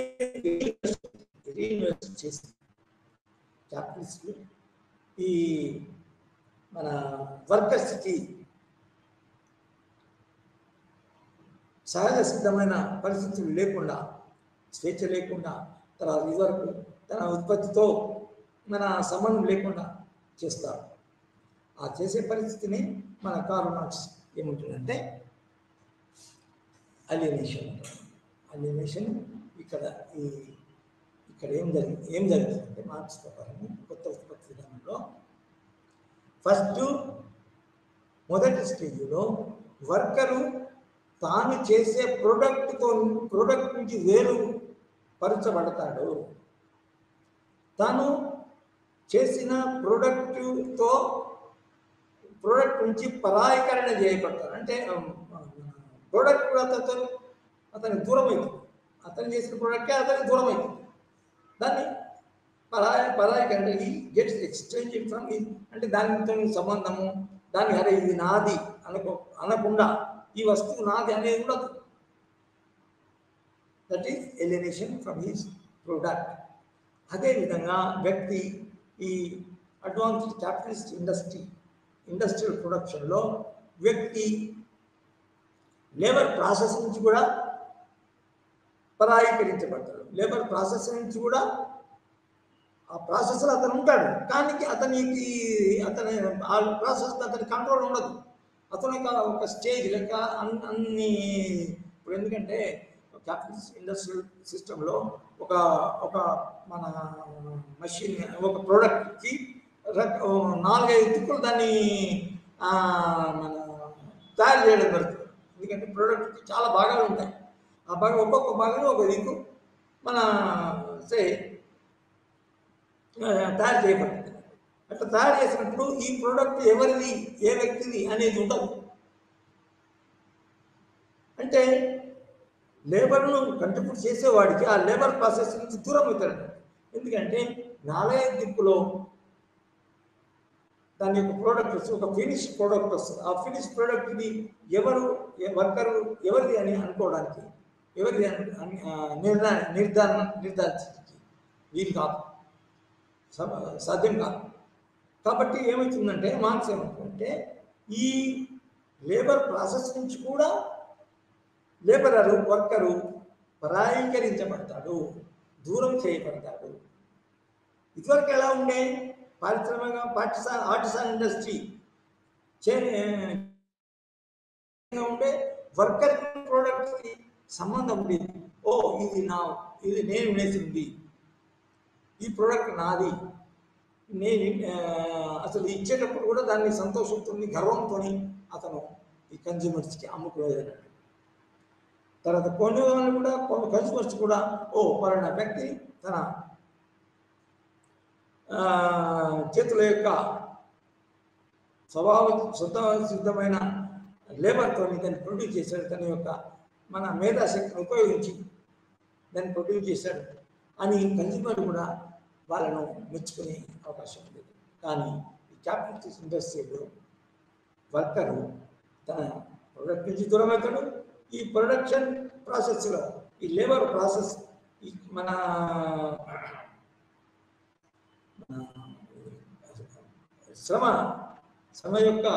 రీఇన్వెస్ట్ చేసి క్యాపిటలిస్టులు ఈ మన వర్కర్స్కి సహజ సిద్ధమైన పరిస్థితులు లేకుండా, స్వేచ్ఛ లేకుండా, తర్వాత ఇదివరకు తన ఉత్పత్తితో మన సంబంధం లేకుండా చేస్తారు. ఆ చేసే పరిస్థితిని మన కార్ల్ మార్క్స్ ఏముంటుందంటే అలియనేషన్ ఉంటుంది. అలియనేషన్ ఇక్కడ ఏం జరుగుతుందంటే మార్క్స్ ప్రకారం కొత్త ఉత్పత్తి విధానంలో మొదటి స్టేజ్లో వర్కరు తాను చేసే ప్రోడక్ట్ నుంచి వేరుపరచబడతాడు. తాను చేసిన ప్రోడక్ట్ నుంచి పరాయీకరణ చేయబడతాడు. అంటే ప్రోడక్ట్ కూడా అతనికి దూరం అవుతుంది. అతను చేసిన ప్రోడక్టే అతనికి దూరం అవుతుంది. దాన్ని పరాయీకరణ గెట్స్ ఎక్స్చేంజ్ ఫ్రమ్ అంటే దానితో సంబంధము, దాన్ని అరే ఇది నాది అనకుండా ఈ వస్తువు నాది అనేది ఉండదు. That is alienation from his product. అదేవిధంగా వ్యక్తి ఈ అడ్వాన్స్డ్ క్యాపిటలిస్ట్ ఇండస్ట్రియల్ ప్రొడక్షన్లో వ్యక్తి లేబర్ ప్రాసెస్ నుంచి కూడా పరాయీకరించబడతాడు. లేబర్ ప్రాసెస్ నుంచి కూడా ఆ ప్రాసెస్లో అతను ఉంటాడు, కానీ ఆ ప్రాసెస్ అతని కంట్రోల్ ఉండదు. అతను ఒక స్టేజ్ లెక్క అన్ని ఇప్పుడు ఎందుకంటే క్యాపిటలిస్ట్ ఇండస్ట్రియల్ సిస్టంలో ఒక మన మషిన్ ఒక ప్రోడక్ట్కి 4-5 దిక్కులు దాన్ని మన తయారు చేయడం జరుగుతుంది. ఎందుకంటే ప్రోడక్ట్కి చాలా భాగాలు ఉంటాయి. ఆ భాగం ఒక్కొక్క భాగంలో ఒక దిక్కు మన తయారు చేయబడుతుంది. అట్లా తయారు చేసినప్పుడు ఈ ప్రోడక్ట్ ఎవరిది, ఏ వ్యక్తిది అనేది ఉండదు. అంటే లేబర్ను కంట్రిబ్యూట్ చేసేవాడికి ఆ లేబర్ ప్రాసెస్ నుంచి దూరం అవుతాడు. ఎందుకంటే 4-5 దిక్కులో దాని యొక్క ప్రోడక్ట్ వస్తుంది, ఒక ఫినిష్ ప్రోడక్ట్ వస్తుంది. ఆ ఫినిష్ ప్రోడక్ట్ని వర్కరు ఎవరిది అని అనుకోవడానికి, ఎవరిది నిర్ధారించడానికి వీలు కాదు, సాధ్యం కాదు. కాబట్టి ఏమవుతుందంటే మార్క్స్ ఏమవుతుందంటే ఈ లేబర్ ప్రాసెస్ నుంచి కూడా వర్కరు పరాయీకరించబడతాడు, దూరం చేయబడతాడు. ఇదివరకు ఎలా ఉండే ఆర్టిసాన్ ఇండస్ట్రీ ఉండే వర్కర్ ప్రోడక్ట్కి సంబంధం ఉండేది. ఇది నేను వేసింది, ఈ ప్రోడక్ట్ నాది, నేను అసలు ఇచ్చేటప్పుడు కూడా దాన్ని సంతోషంతో గర్వంతో అతను ఈ కన్జ్యూమర్స్కి అమ్ముకునేది. తర్వాత కొన్ని వాళ్ళు కూడా కన్జ్యూమర్స్ కూడా పలానా వ్యక్తి తన చేతుల యొక్క సిద్ధమైన లేబర్తో దాన్ని ప్రొడ్యూస్ చేశాడు, తన యొక్క మన మేధాశక్తిని ఉపయోగించి దాన్ని ప్రొడ్యూస్ చేశాడు అని కన్జ్యూమర్ కూడా వాళ్ళను మెచ్చుకునే అవకాశం ఉంది. కానీ ఈ క్యాపిటలిస్ట్ ఇండస్ట్రీలో వర్కరు తన ప్రొడక్ట్ నుంచి దూరం అవుతాడు. ఈ ప్రొడక్షన్ ప్రాసెస్లో ఈ లేబర్ ప్రాసెస్ మన శ్రమ యొక్క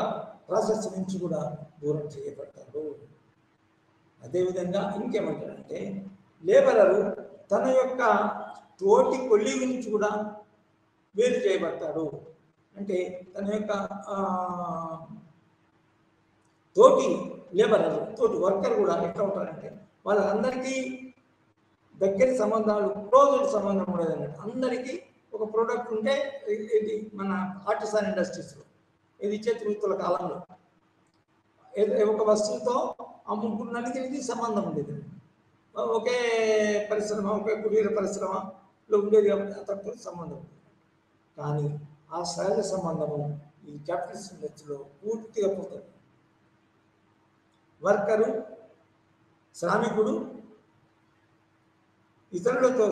ప్రాసెస్ నుంచి కూడా దూరం చేయబడతాడు. అదేవిధంగా ఇంకేమంటాడంటే లేబరరు తన యొక్క తోటి కొలీగ్ నుంచి కూడా వేరు చేయబడతాడు. అంటే తన యొక్క తోటి లేబరరు, తోటి వర్కర్ కూడా ఎట్లా ఉంటారంటే వాళ్ళందరికీ దగ్గర సంబంధాలు, క్లోజ్డ్ సంబంధం ఉండదు అన్నట్టు. అందరికీ ఒక ప్రోడక్ట్ ఉంటే ఇది మన ఆర్టిసాన్ ఇండస్ట్రీస్లో ఇది చేతివృత్తుల కాలంలో ఒక వస్తువుతో ఆ ముగ్గురు నలుగురికి సంబంధం ఉండేది. ఒకే పరిశ్రమ, ఒకే కుటీర పరిశ్రమలో ఉండేది కాబట్టి అతనితో సంబంధం ఉండేది. కానీ ఆ సహజ సంబంధము ఈ క్యాపిటలిస్ట్ ఇండస్ట్రీలో పూర్తిగా పోతుంది. వర్కరు, శ్రామికుడు ఇతరులతో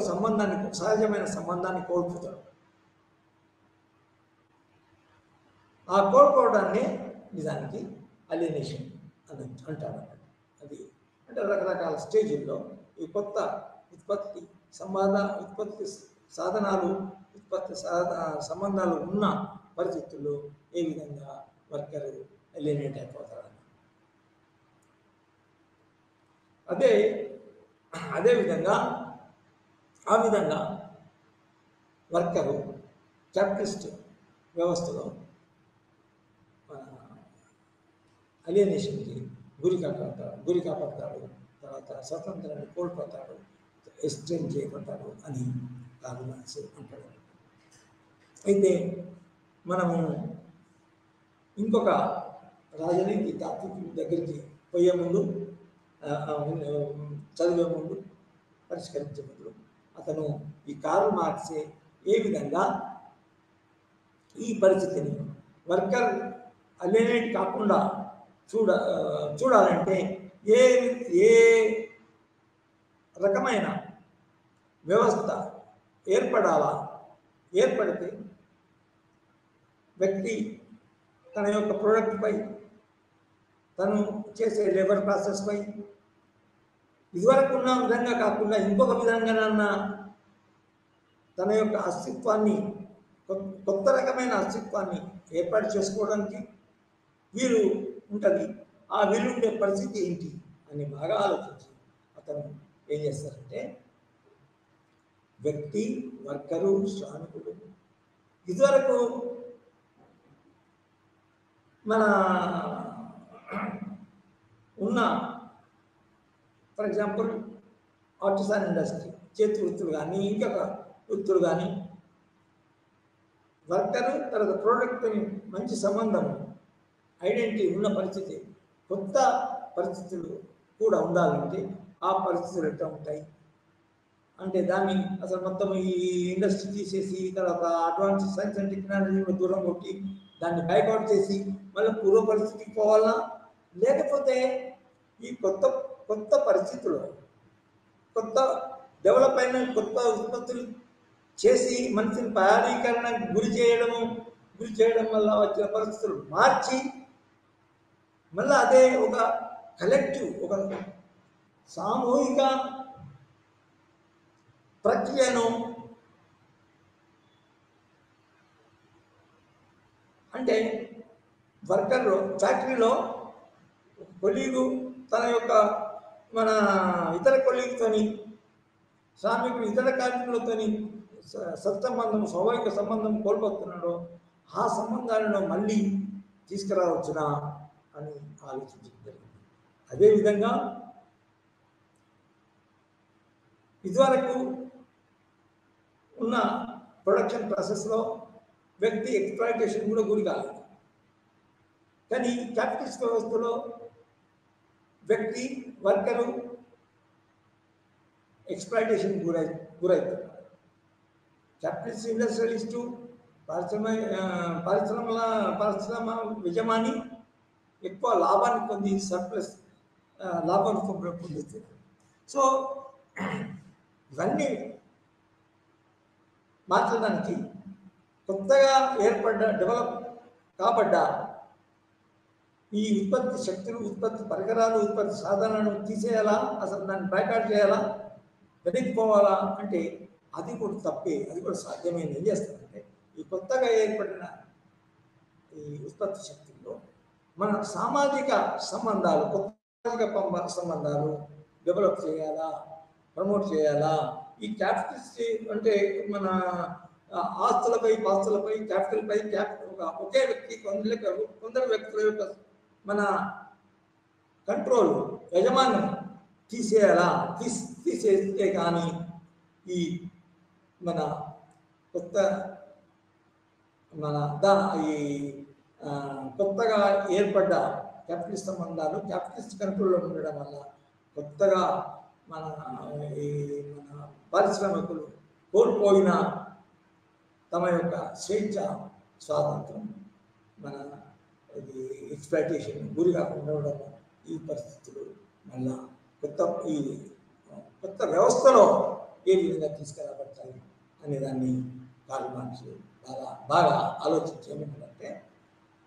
సహజమైన సంబంధాన్ని కోల్పోతాడు. ఆ కోల్పోవడాన్ని నిజానికి అలియనేషన్ అని అంటారు. అది అంటే రకరకాల స్టేజీల్లో ఈ కొత్త ఉత్పత్తి సాధనాలు, సంబంధాలు ఉన్న పరిస్థితుల్లో ఏ విధంగా వర్కరు అలియనేట్ అయిపోతారు. అదేవిధంగా ఆ విధంగా వర్కరు క్యాపిటలిస్ట్ వ్యవస్థలో అలియనేషన్కి గురి కాపాడతాడు, తర్వాత స్వతంత్రాన్ని కోల్పోతాడు, ఎక్స్చేంజ్ చేయబడతాడు అని కార్ల్ మార్క్స్ అంటాడు. అయితే మనము ఇంకొక రాజనీతి తాత్వికుల దగ్గరికి పోయే ముందు, చదివే ముందు, పరిష్కరించే ముందు అతను ఈ కార్ల్ మార్క్సే ఏ విధంగా ఈ పరిస్థితిని వర్కర్ అలియనేట్ కాకుండా చూడాలంటే ఏ రకమైన వ్యవస్థ ఏర్పడితే వ్యక్తి తన యొక్క ప్రోడక్ట్పై, తను చేసే లేబర్ ప్రాసెస్పై ఇదివరకు ఉన్న విధంగా కాకుండా ఇంకొక విధంగానన్నా తన యొక్క అస్తిత్వాన్ని, కొత్త రకమైన అస్తిత్వాన్ని ఏర్పాటు చేసుకోవడానికి వీలు ఉంటుంది. ఆ వీలుండే పరిస్థితి ఏంటి అని బాగా ఆలోచించి అతను ఏం చేస్తారంటే వ్యక్తి, వర్కరు, శ్రామికుడు ఇదివరకు మన ఉన్న ఫర్ ఎగ్జాంపుల్ ఆర్టిసాన్ ఇండస్ట్రీ, చేతి వృత్తులు కానీ ఇంకొక వృత్తులు కానీ వర్కరు తర్వాత ప్రోడక్ట్ మంచి సంబంధం, ఐడెంటిటీ ఉన్న పరిస్థితి. కొత్త పరిస్థితులు కూడా ఉండాలంటే ఆ పరిస్థితులు ఎట్లా ఉంటాయి అంటే దాన్ని అసలు మొత్తం ఈ ఇండస్ట్రీ తీసేసి తర్వాత అడ్వాన్స్ సైన్స్ అండ్ టెక్నాలజీ దూరం కొట్టి దాన్ని బ్యాక్అవుట్ చేసి మళ్ళీ పూర్వ పరిస్థితికి పోవాలా, లేకపోతే ఈ కొత్త పరిస్థితుల్లో కొత్త డెవలప్ అయిన కొత్త ఉత్పత్తులు చేసి మనిషిని పారీకరణకు గురి చేయడం వల్ల వచ్చిన పరిస్థితులు మార్చి మళ్ళీ అదే ఒక కలెక్టివ్, ఒక సామూహిక ప్రక్రియను అంటే వర్కర్లు ఫ్యాక్టరీలో కొలీగు తన యొక్క మన ఇతర కొలీగుతోని, శ్రామికుడు ఇతర కార్మికులతోని సత్సంబంధం, స్వాభావిక సంబంధం కోల్పోతున్నాడో ఆ సంబంధాలను మళ్ళీ తీసుకురావచ్చునా అని ఆలోచించడం జరిగింది. అదేవిధంగా ఇదివరకు ఉన్న ప్రొడక్షన్ ప్రాసెస్లో వ్యక్తి ఎక్స్‌ప్లాయిటేషన్ కూడా గురి కాలేదు. కానీ క్యాపిటలిస్ట్ వ్యవస్థలో వ్యక్తి, వర్కరు ఎక్స్‌ప్లాయిటేషన్ గురవుతున్నారు. క్యాపిటలిస్ట్ ఇండస్ట్రియలిస్టు, పరిశ్రమ యజమాని ఎక్కువ లాభాన్ని పొంది సర్ప్లస్ లాభం పొందుతుంది. సో ఇవన్నీ మార్చడానికి కొత్తగా డెవలప్ కాబడ్డ ఈ ఉత్పత్తి శక్తులు, ఉత్పత్తి పరికరాలు, ఉత్పత్తి సాధనాలను తీసేయాలా, అసలు దాన్ని బ్యాక్అవుట్ చేయాలా, వెనక్కిపోవాలా అంటే అది కూడా తప్పే, అది కూడా సాధ్యమైనది. ఏం చేస్తారంటే ఈ కొత్తగా ఏర్పడిన ఈ ఉత్పత్తి శక్తుల్లో మన సామాజిక సంబంధాలు, కొత్త సంబంధాలు డెవలప్ చేయాలా, ప్రమోట్ చేయాలా. ఈ క్యాపిటలిస్ట్ అంటే మన ఆస్తులపై, పాస్తులపై, క్యాపిటల్పై ఒకే వ్యక్తి కొందరు వ్యక్తుల యొక్క మన కంట్రోల్, యజమాన్యం తీసేయాలా. తీసేస్తే కానీ ఈ మన కొత్త ఈ కొత్తగా ఏర్పడ్డ క్యాపిటలిస్ట్ సంబంధాలు క్యాపిటలిస్ట్ కంట్రోల్లో ఉండడం వల్ల కొత్తగా మన పారిశ్రామికులు కోల్పోయిన తమ యొక్క స్వేచ్ఛ, స్వాతంత్రం, మన ఇది ఎక్స్‌ప్లాయిటేషన్ గురి కాకుండా ఉండడం, ఈ పరిస్థితులు మళ్ళా కొత్త వ్యవస్థలో ఏ విధంగా తీసుకురాబడతాయి అనే దాన్ని కార్ల్ మార్క్స్ బాగా ఆలోచించి ఏమిటంటే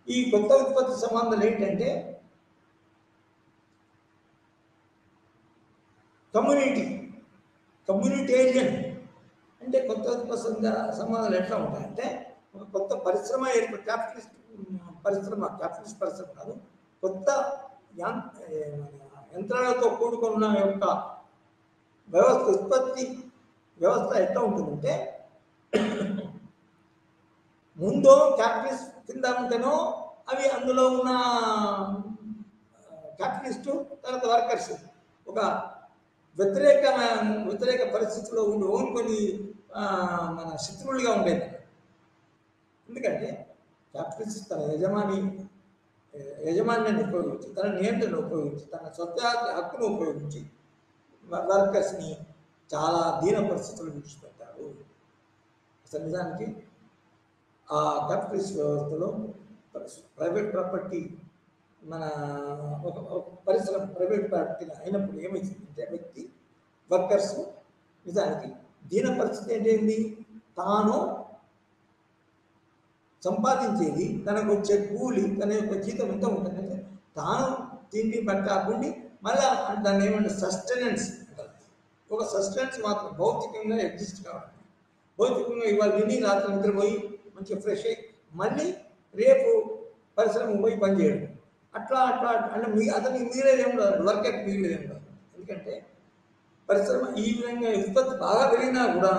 ఈ కొత్త ఉత్పత్తి సంబంధాలు ఏంటంటే కమ్యూనిటేరియన్ అంటే కొత్త ఉత్పత్తి సంబంధాలు ఎట్లా ఉంటాయంటే ఒక కొత్త పరిశ్రమ క్యాపిటలిస్ట్ పరిశ్రమ కాదు, కొత్త యంత్రాలతో కూడుకున్న యొక్క ఉత్పత్తి వ్యవస్థ ఎట్లా ఉంటుందంటే ముందో క్యాపిటలిస్ట్ కింద ఉంటేనో అవి అందులో ఉన్న క్యాపిటలిస్టు తర్వాత వర్కర్స్ ఒక వ్యతిరేక పరిస్థితిలో ఉండి కొన్ని మన శత్రువులుగా ఉండేది. ఎందుకంటే క్యాపిటలిస్ట్ తన యజమాన్యాన్ని ఉపయోగించి, తన నియంత్రణ ఉపయోగించి, తన సొంత హక్కును ఉపయోగించి వర్కర్స్ని చాలా దీన పరిస్థితులు విడిచిపెట్టారు. అసలు నిజానికి ఆ క్యాపిటలిస్ట్ వ్యవస్థలో ప్రైవేట్ ప్రాపర్టీ మన ఒక పరిశ్రమ ప్రైవేట్ ప్రాపర్టీ అయినప్పుడు ఏమైందంటే వర్కర్స్ నిజానికి దీన పరిస్థితి ఏంటి, తాను సంపాదించేది తనకు వచ్చే కూలి తన యొక్క జీతం ఎంత ఉంటుందంటే తాను తిండి బట్ట ఉండి మళ్ళీ దాన్ని ఏమంటే సస్టెనెన్స్ అంటారు. ఒక సస్టెనెన్స్ మాత్రం భౌతికంగా ఎగ్జిస్ట్ కావాలి. భౌతికంగా ఇవాళ విని రాత్రి నిద్రపోయి మంచిగా ఫ్రెష్ అయ్యి మళ్ళీ రేపు పరిశ్రమ పోయి పనిచేయడం అట్లా అంటే అతనికి మిగిలేదేం ఉండదు, వర్కర్కి మిగిలేదేం ఉండదు. ఎందుకంటే పరిశ్రమ ఈ విధంగా ఉత్పత్తి బాగా పెరిగినా కూడా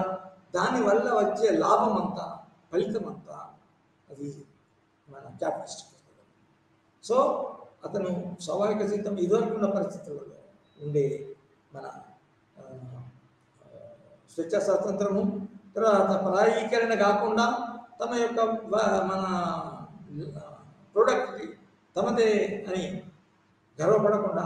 దానివల్ల వచ్చే లాభం అంతా ఫలితం అంతా అది మన క్యాపిటలిస్ట్. సో అతను స్వాభావిక సిద్ధం ఇదివరకు ఉన్న పరిస్థితులలో ఉండే మన స్వేచ్ఛ స్వాతంత్రము, తర్వాత పరాయీకరణ కాకుండా తమ యొక్క మన ప్రోడక్ట్కి తమదే అని గర్వపడకుండా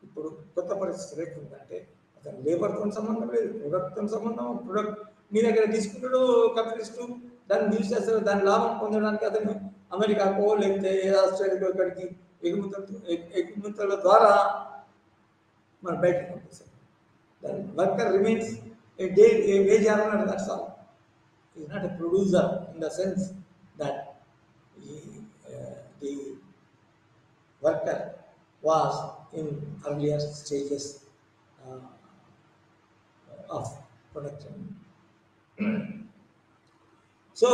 ఇప్పుడు కొత్త పరిస్థితి లేకుందంటే అతను లేబర్తో సంబంధం లేదు, ప్రొడక్ట్తో సంబంధం. ప్రొడక్ట్ మీ దగ్గర తీసుకుంటాడు క్యాపిటలిస్టు, దాన్ని యూజ్ చేస్తారు. దాని లాభం పొందడానికి అతను అమెరికాకో లేకపోతే ఆస్ట్రేలియాకో ఇక్కడికి ఎగుమతుల ద్వారా మనం బయటకు పంపిస్తాం. దాని వర్కర్ రిమైన్స్ ఏ వేజ్ అన్నాడు. That's all. Is not a producer in the sense that the worker was in earlier stages of production. So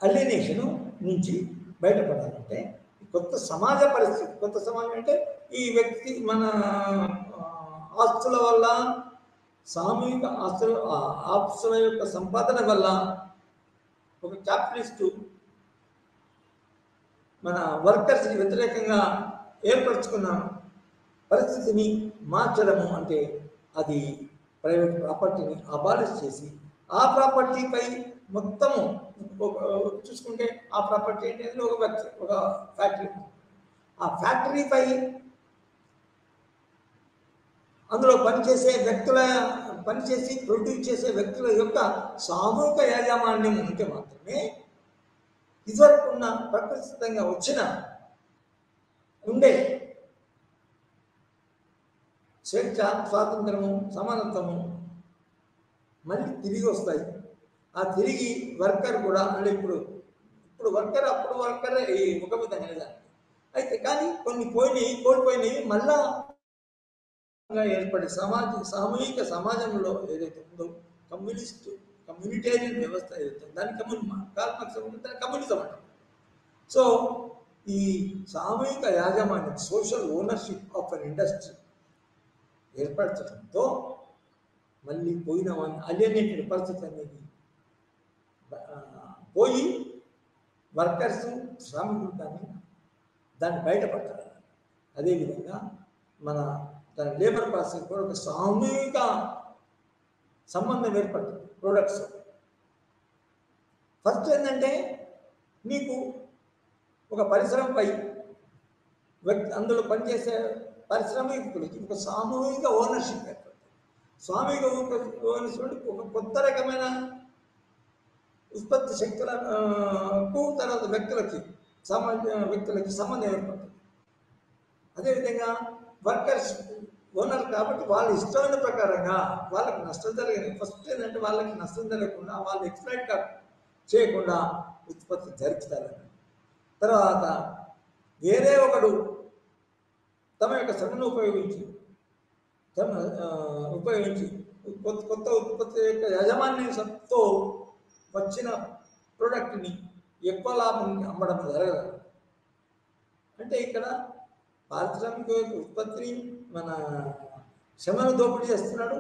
alienation నుంచి బయటపడాలంటే కొత్త సమాజ పరిస్థితి, కొత్త సమాజం అంటే ఈ వ్యక్తి మన ఆస్తుల వల్ల, సామూహిక ఆస్తుల యొక్క సంపాదన వల్ల ఒక క్యాపిటలిస్టు మన వర్కర్స్కి వ్యతిరేకంగా ఏర్పరచుకున్న పరిస్థితిని మార్చడము అంటే అది ప్రైవేట్ ప్రాపర్టీని అబాలిష్ చేసి ఆ ప్రాపర్టీపై మొత్తము చూసుకుంటే ఆ ప్రాపర్టీ ఏంటంటే ఒక ఫ్యాక్టరీ, ఆ ఫ్యాక్టరీపై అందులో పనిచేసి ప్రొడ్యూస్ చేసే వ్యక్తుల యొక్క సామూహిక యాజమాన్యం ఉంటే మాత్రమే ఇదివరకు ఉన్న ప్రకృతిగా వచ్చిన ఉండే స్వేచ్ఛ, స్వాతంత్రము, సమానత్వము మళ్ళీ తిరిగి వస్తాయి. ఆ తిరిగి వర్కర్ కూడా అంటే ఇప్పుడు వర్కర్ అప్పుడు వర్కర్ ఈ ముఖ విధంగా దాన్ని అయితే కానీ కొన్ని కోల్పోయినాయి మళ్ళా ఏర్పడే సామూహిక సమాజంలో ఏదైతే ఉందో కమ్యూనిటేరియన్ వ్యవస్థ ఏదైతే దాని కమ్యూనిజం అంటారు. సో ఈ సామూహిక యాజమాన్యం, social ownership of an industry ఏర్పరచడంతో మళ్ళీ పోయిన అలియనేటెడ్ పరిస్థితి అనేది పోయి వర్కర్స్, శ్రామికులు దాన్ని బయటపడతారు. అదేవిధంగా మన దాని లేబర్ ప్రాసెస్ కూడా ఒక సామూహిక సంబంధం ఏర్పడుతుంది. ప్రొడక్ట్స్ ఫస్ట్ ఏంటంటే మీకు ఒక పరిశ్రమపై అందులో పనిచేసే పారిశ్రామికులకి ఒక సామూహిక ఓనర్షిప్ ఏర్పడుతుంది. సామూహిక ఓనర్షిప్ ఒక కొత్త రకమైన ఉత్పత్తి శక్తులకు తర్వాత వ్యక్తులకి సంబంధం ఏర్పడుతుంది. అదేవిధంగా వర్కర్స్ ఓనర్ కాబట్టి వాళ్ళ ఇష్టమైన ప్రకారంగా వాళ్ళకి నష్టం జరగదు. ఫస్ట్ ఏంటంటే వాళ్ళకి నష్టం జరగకుండా, వాళ్ళు ఎక్స్ప్లాయిట్ చేయకుండా ఉత్పత్తి జరుపుతారని. తర్వాత వేరే ఒకడు తమ యొక్క శ్రమను ఉపయోగించి కొత్త ఉత్పత్తి యొక్క యాజమాన్యంతో వచ్చిన ప్రోడక్ట్ని ఎక్కువ లాభానికి అమ్మడం జరగదు. అంటే ఇక్కడ పారిశ్రామిక ఉత్పత్తిని మన శ్రమను దోపిడీ చేస్తున్నాడు.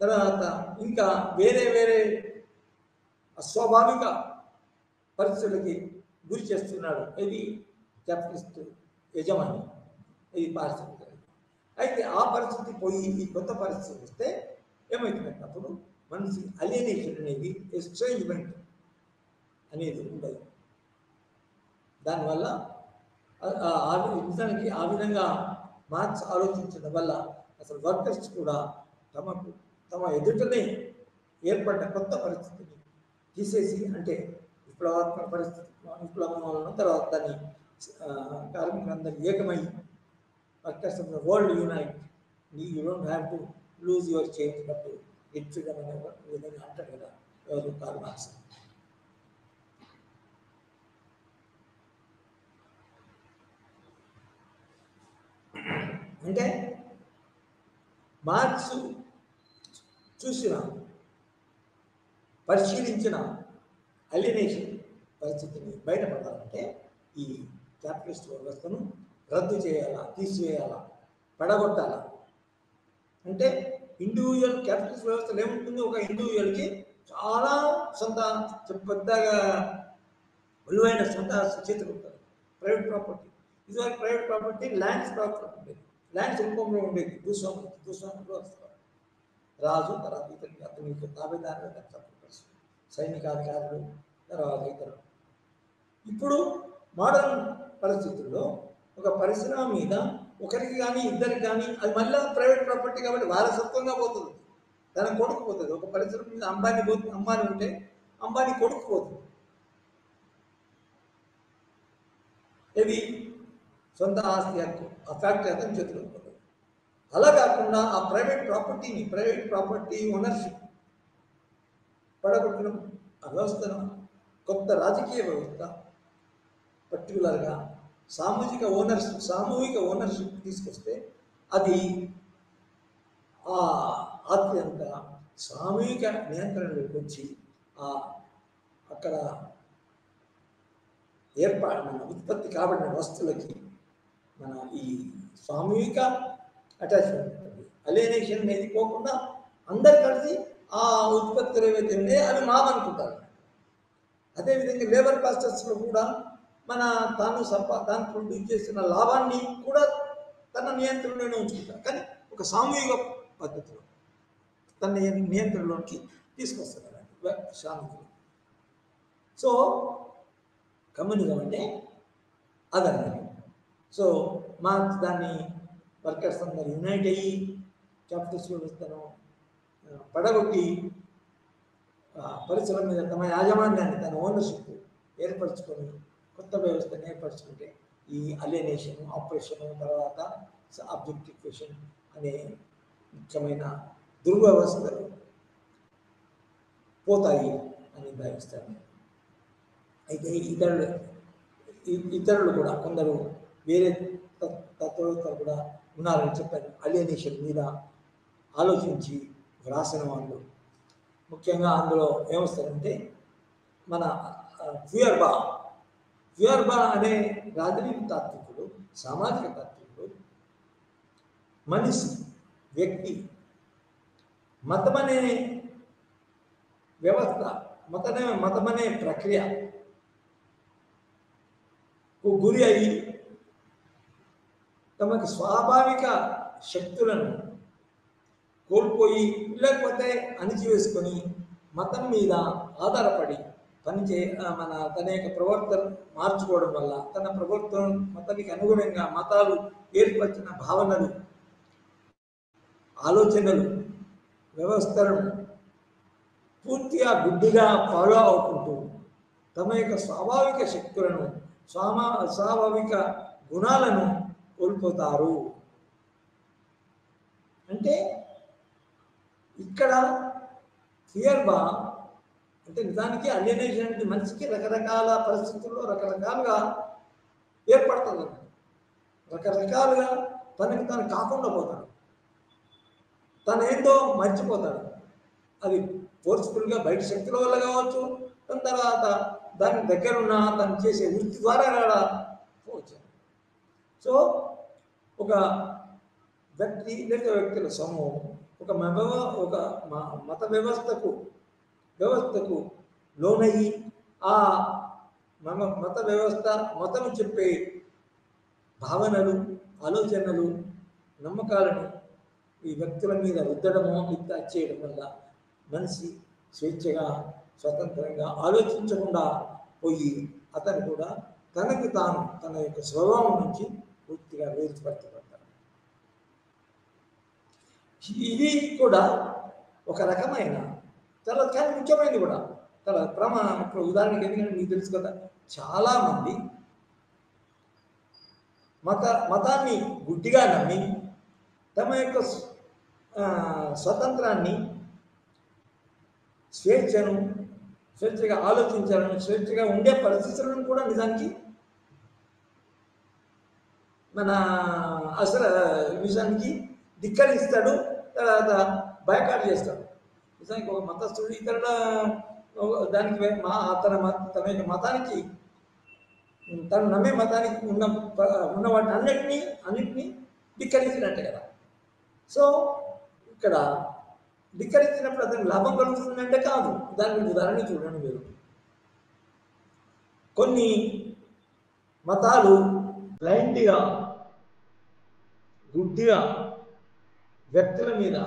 తర్వాత ఇంకా వేరే అస్వాభావిక పరిస్థితులకి గురి చేస్తున్నాడు. ఇది క్యాపిటలిస్ట్ యజమాని, ఇది పారిశ్రామిక. అయితే ఆ పరిస్థితి పోయి ఈ కొత్త పరిస్థితి వస్తే ఏమవుతుందంటే అప్పుడు మనిషి అలియనేషన్ అనేది, ఎక్స్చేంజ్మెంట్ అనేది ఉండదు. దానివల్ల నిజానికి ఆ విధంగా మార్క్స్ ఆలోచించడం వల్ల అసలు వర్కర్స్ కూడా తమ ఎదుటనే ఏర్పడ్డ కొత్త పరిస్థితిని తీసేసి, అంటే విప్లవాత్మక పరిస్థితి, విప్లవం వలన తర్వాత దాన్ని కార్మికులందరూ ఏకమై workers of the world unite, you don't have to lose your change but ఇచ్చుడం అనే విధంగా అంటాడు కదా ఎవరు, కార్ల్ మార్క్స్. అంటే మార్క్స్ చూసిన, పరిశీలించిన అలియనేషన్ పరిస్థితిని బయటపడాలంటే ఈ క్యాపిటలిస్ట్ వ్యవస్థను రద్దు చేయాలా, తీసివేయాలా, పడగొట్టాలా. అంటే ఇండివిజువల్ క్యాపిటలిస్ట్ వ్యవస్థలో ఏముంటుంది, ఒక ఇండివిజువల్కి చాలా సొంత పెద్దగా విలువైన సొంత చేతులు ఉంటుంది. ప్రైవేట్ ప్రాపర్టీ, ఇదివరకు ప్రైవేట్ ప్రాపర్టీ ల్యాండ్స్ ప్రాపర్టీ ఉండేది, ల్యాండ్స్ రూపంలో ఉండేది, భూస్వాములు వస్తారు. రాజు, తర్వాత ఇతనికి అతనికి తాబేదారులు, సైనికాధికారులు, తర్వాత ఇతరులు. ఇప్పుడు మోడర్న్ పరిస్థితుల్లో ఒక పరిశ్రమ మీద ఒకరికి కానీ ఇద్దరికి కానీ అది మళ్ళీ ప్రైవేట్ ప్రాపర్టీ కాబట్టి వారసత్వంగా పోతుంది, తన కొడుకు పోతుంది. ఒక పరిశ్రమ మీద అంబానీ ఉంటే అంబానీ కొడుకు పోతుంది. ఇది సొంత ఆస్తి హక్కు, ఆ ఫ్యాక్టరీ అతని చేతిలో ఉంటుంది. అలా కాకుండా ఆ ప్రైవేట్ ప్రాపర్టీ ఓనర్షిప్ పడగొట్టడం, ఆ వ్యవస్థను కొత్త రాజకీయ వ్యవస్థ, పర్టికులర్గా సామూహిక ఓనర్షిప్ తీసుకొస్తే అది ఆ ఆస్తి అంతా సామూహిక నియంత్రణలోకి వచ్చి అక్కడ మన ఉత్పత్తి కాబడిన వస్తువులకి మన ఈ సామూహిక అటాచ్మెంట్ ఉంటుంది. అలియనేషన్ అనేది పోకుండా అందరు కలిసి ఆ ఉత్పత్తులు ఏవైతే ఉన్నాయో అవి మావనుకుంటారు. అదేవిధంగా లేబర్ కాస్టర్స్లో కూడా తాను ప్రొడ్యూస్ చేసిన లాభాన్ని కూడా తన నియంత్రణలోనే ఉంచుకుంటారు. కానీ ఒక సామూహిక పద్ధతిలో తన నియంత్రణలోకి తీసుకొస్తారు సామూహిక. సో కమ్యూనిజం అంటే అదన్నమాట. సో మార్క్స్ దాన్ని వర్కర్స్ అందరూ యునైట్ అయ్యి క్యాపిటలిస్ట్ వ్యవస్థను పడగొట్టి పరిశ్రమ మీద తమ యాజమాన్యాన్ని, తన ఓనర్షిప్ ఏర్పరచుకొని కొత్త వ్యవస్థను ఏర్పరచుకుంటే ఈ అలియనేషన్, ఆపరేషన్, తర్వాత ఆబ్జెక్టిఫికేషన్ అనే ముఖ్యమైన దుర్వ్యవస్థలు పోతాయి అని భావిస్తాను. అయితే ఇతరులు కూడా కొందరు వేరే తత్వవేత్తలు కూడా ఉన్నారని చెప్పాను. అలియనేషన్ మీద ఆలోచించి వ్రాసిన వాళ్ళు ముఖ్యంగా అందులో ఏమొస్తారంటే మన ఫ్యూయర్బా అనే రాజనీతి తాత్వికుడు, సామాజిక తాత్వికుడు, మనిషి, వ్యక్తి మతమనే వ్యవస్థ, మతమనే ప్రక్రియ గురి అయ్యి తమకి స్వాభావిక శక్తులను కోల్పోయి లేకపోతే అణిచివేసుకొని మతం మీద ఆధారపడి తన యొక్క ప్రవర్తన మార్చుకోవడం వల్ల తన ప్రవర్తన మతానికి అనుగుణంగా మతాలు ఏర్పరిచిన భావనలు, ఆలోచనలు, వ్యవస్థలను పూర్తిగా గుడ్డిగా ఫాలో అవుకుంటూ తమ యొక్క స్వాభావిక శక్తులను, స్వాభావిక గుణాలను కోల్పోతారు. అంటే ఇక్కడ ఫియర్బా అంటే నిజానికి అలియనేషన్ అంటే మనిషికి రకరకాల పరిస్థితుల్లో రకరకాలుగా ఏర్పడుతుంది. రకరకాలుగా తనకి తను కాకుండా పోతాడు, తనేందో మర్చిపోతాడు. అది ఫోర్స్ఫుల్గా బయట శక్తుల వల్ల కావచ్చు, దాని తర్వాత దాని దగ్గర ఉన్న తను చేసే వృత్తి ద్వారా కూడా పోవచ్చు. సో ఒక వ్యక్తి లేదా వ్యక్తుల సమూహం ఒక మత వ్యవస్థకు లోనయ్యి ఆ మత వ్యవస్థ, మతం చెప్పే భావనలు, ఆలోచనలు, నమ్మకాలను ఈ వ్యక్తుల మీద రుద్దడమో ఇట్లా చేయడం వల్ల మనిషి స్వేచ్ఛగా స్వతంత్రంగా ఆలోచించకుండా పోయి అతను కూడా తనకు తాను తన యొక్క స్వభావం నుంచి పూర్తిగా వేరుపడుతుంటాడు. ఇది కూడా ఒక రకమైన చాలా చాలా ముఖ్యమైనది కూడా చాలా ఇప్పుడు ఉదాహరణకి ఎందుకంటే మీకు తెలుసు కదా, చాలామంది మతాన్ని గుడ్డిగా నమ్మి తమ యొక్క స్వతంత్రాన్ని, స్వేచ్ఛగా ఆలోచించాలని, స్వేచ్ఛగా ఉండే పరిస్థితులను కూడా నిజానికి నిజానికి ధిక్కరిస్తాడు, తర్వాత బైకాట్ చేస్తాడు. నిజానికి ఒక మతస్థుడు ఇతరుల దానికి తన యొక్క మతానికి, తను నమ్మే మతానికి ఉన్న వాటిని అన్నిటినీ ధిక్కరించినట్టే కదా. సో ఇక్కడ ధిక్కరించినప్పుడు అతనికి లాభం కలుగుతుందంటే కాదు. దానికి ఉదాహరణ చూడండి మీరు. కొన్ని మతాలు బ్లైండ్గా, గుడ్డిగా వ్యక్తుల మీద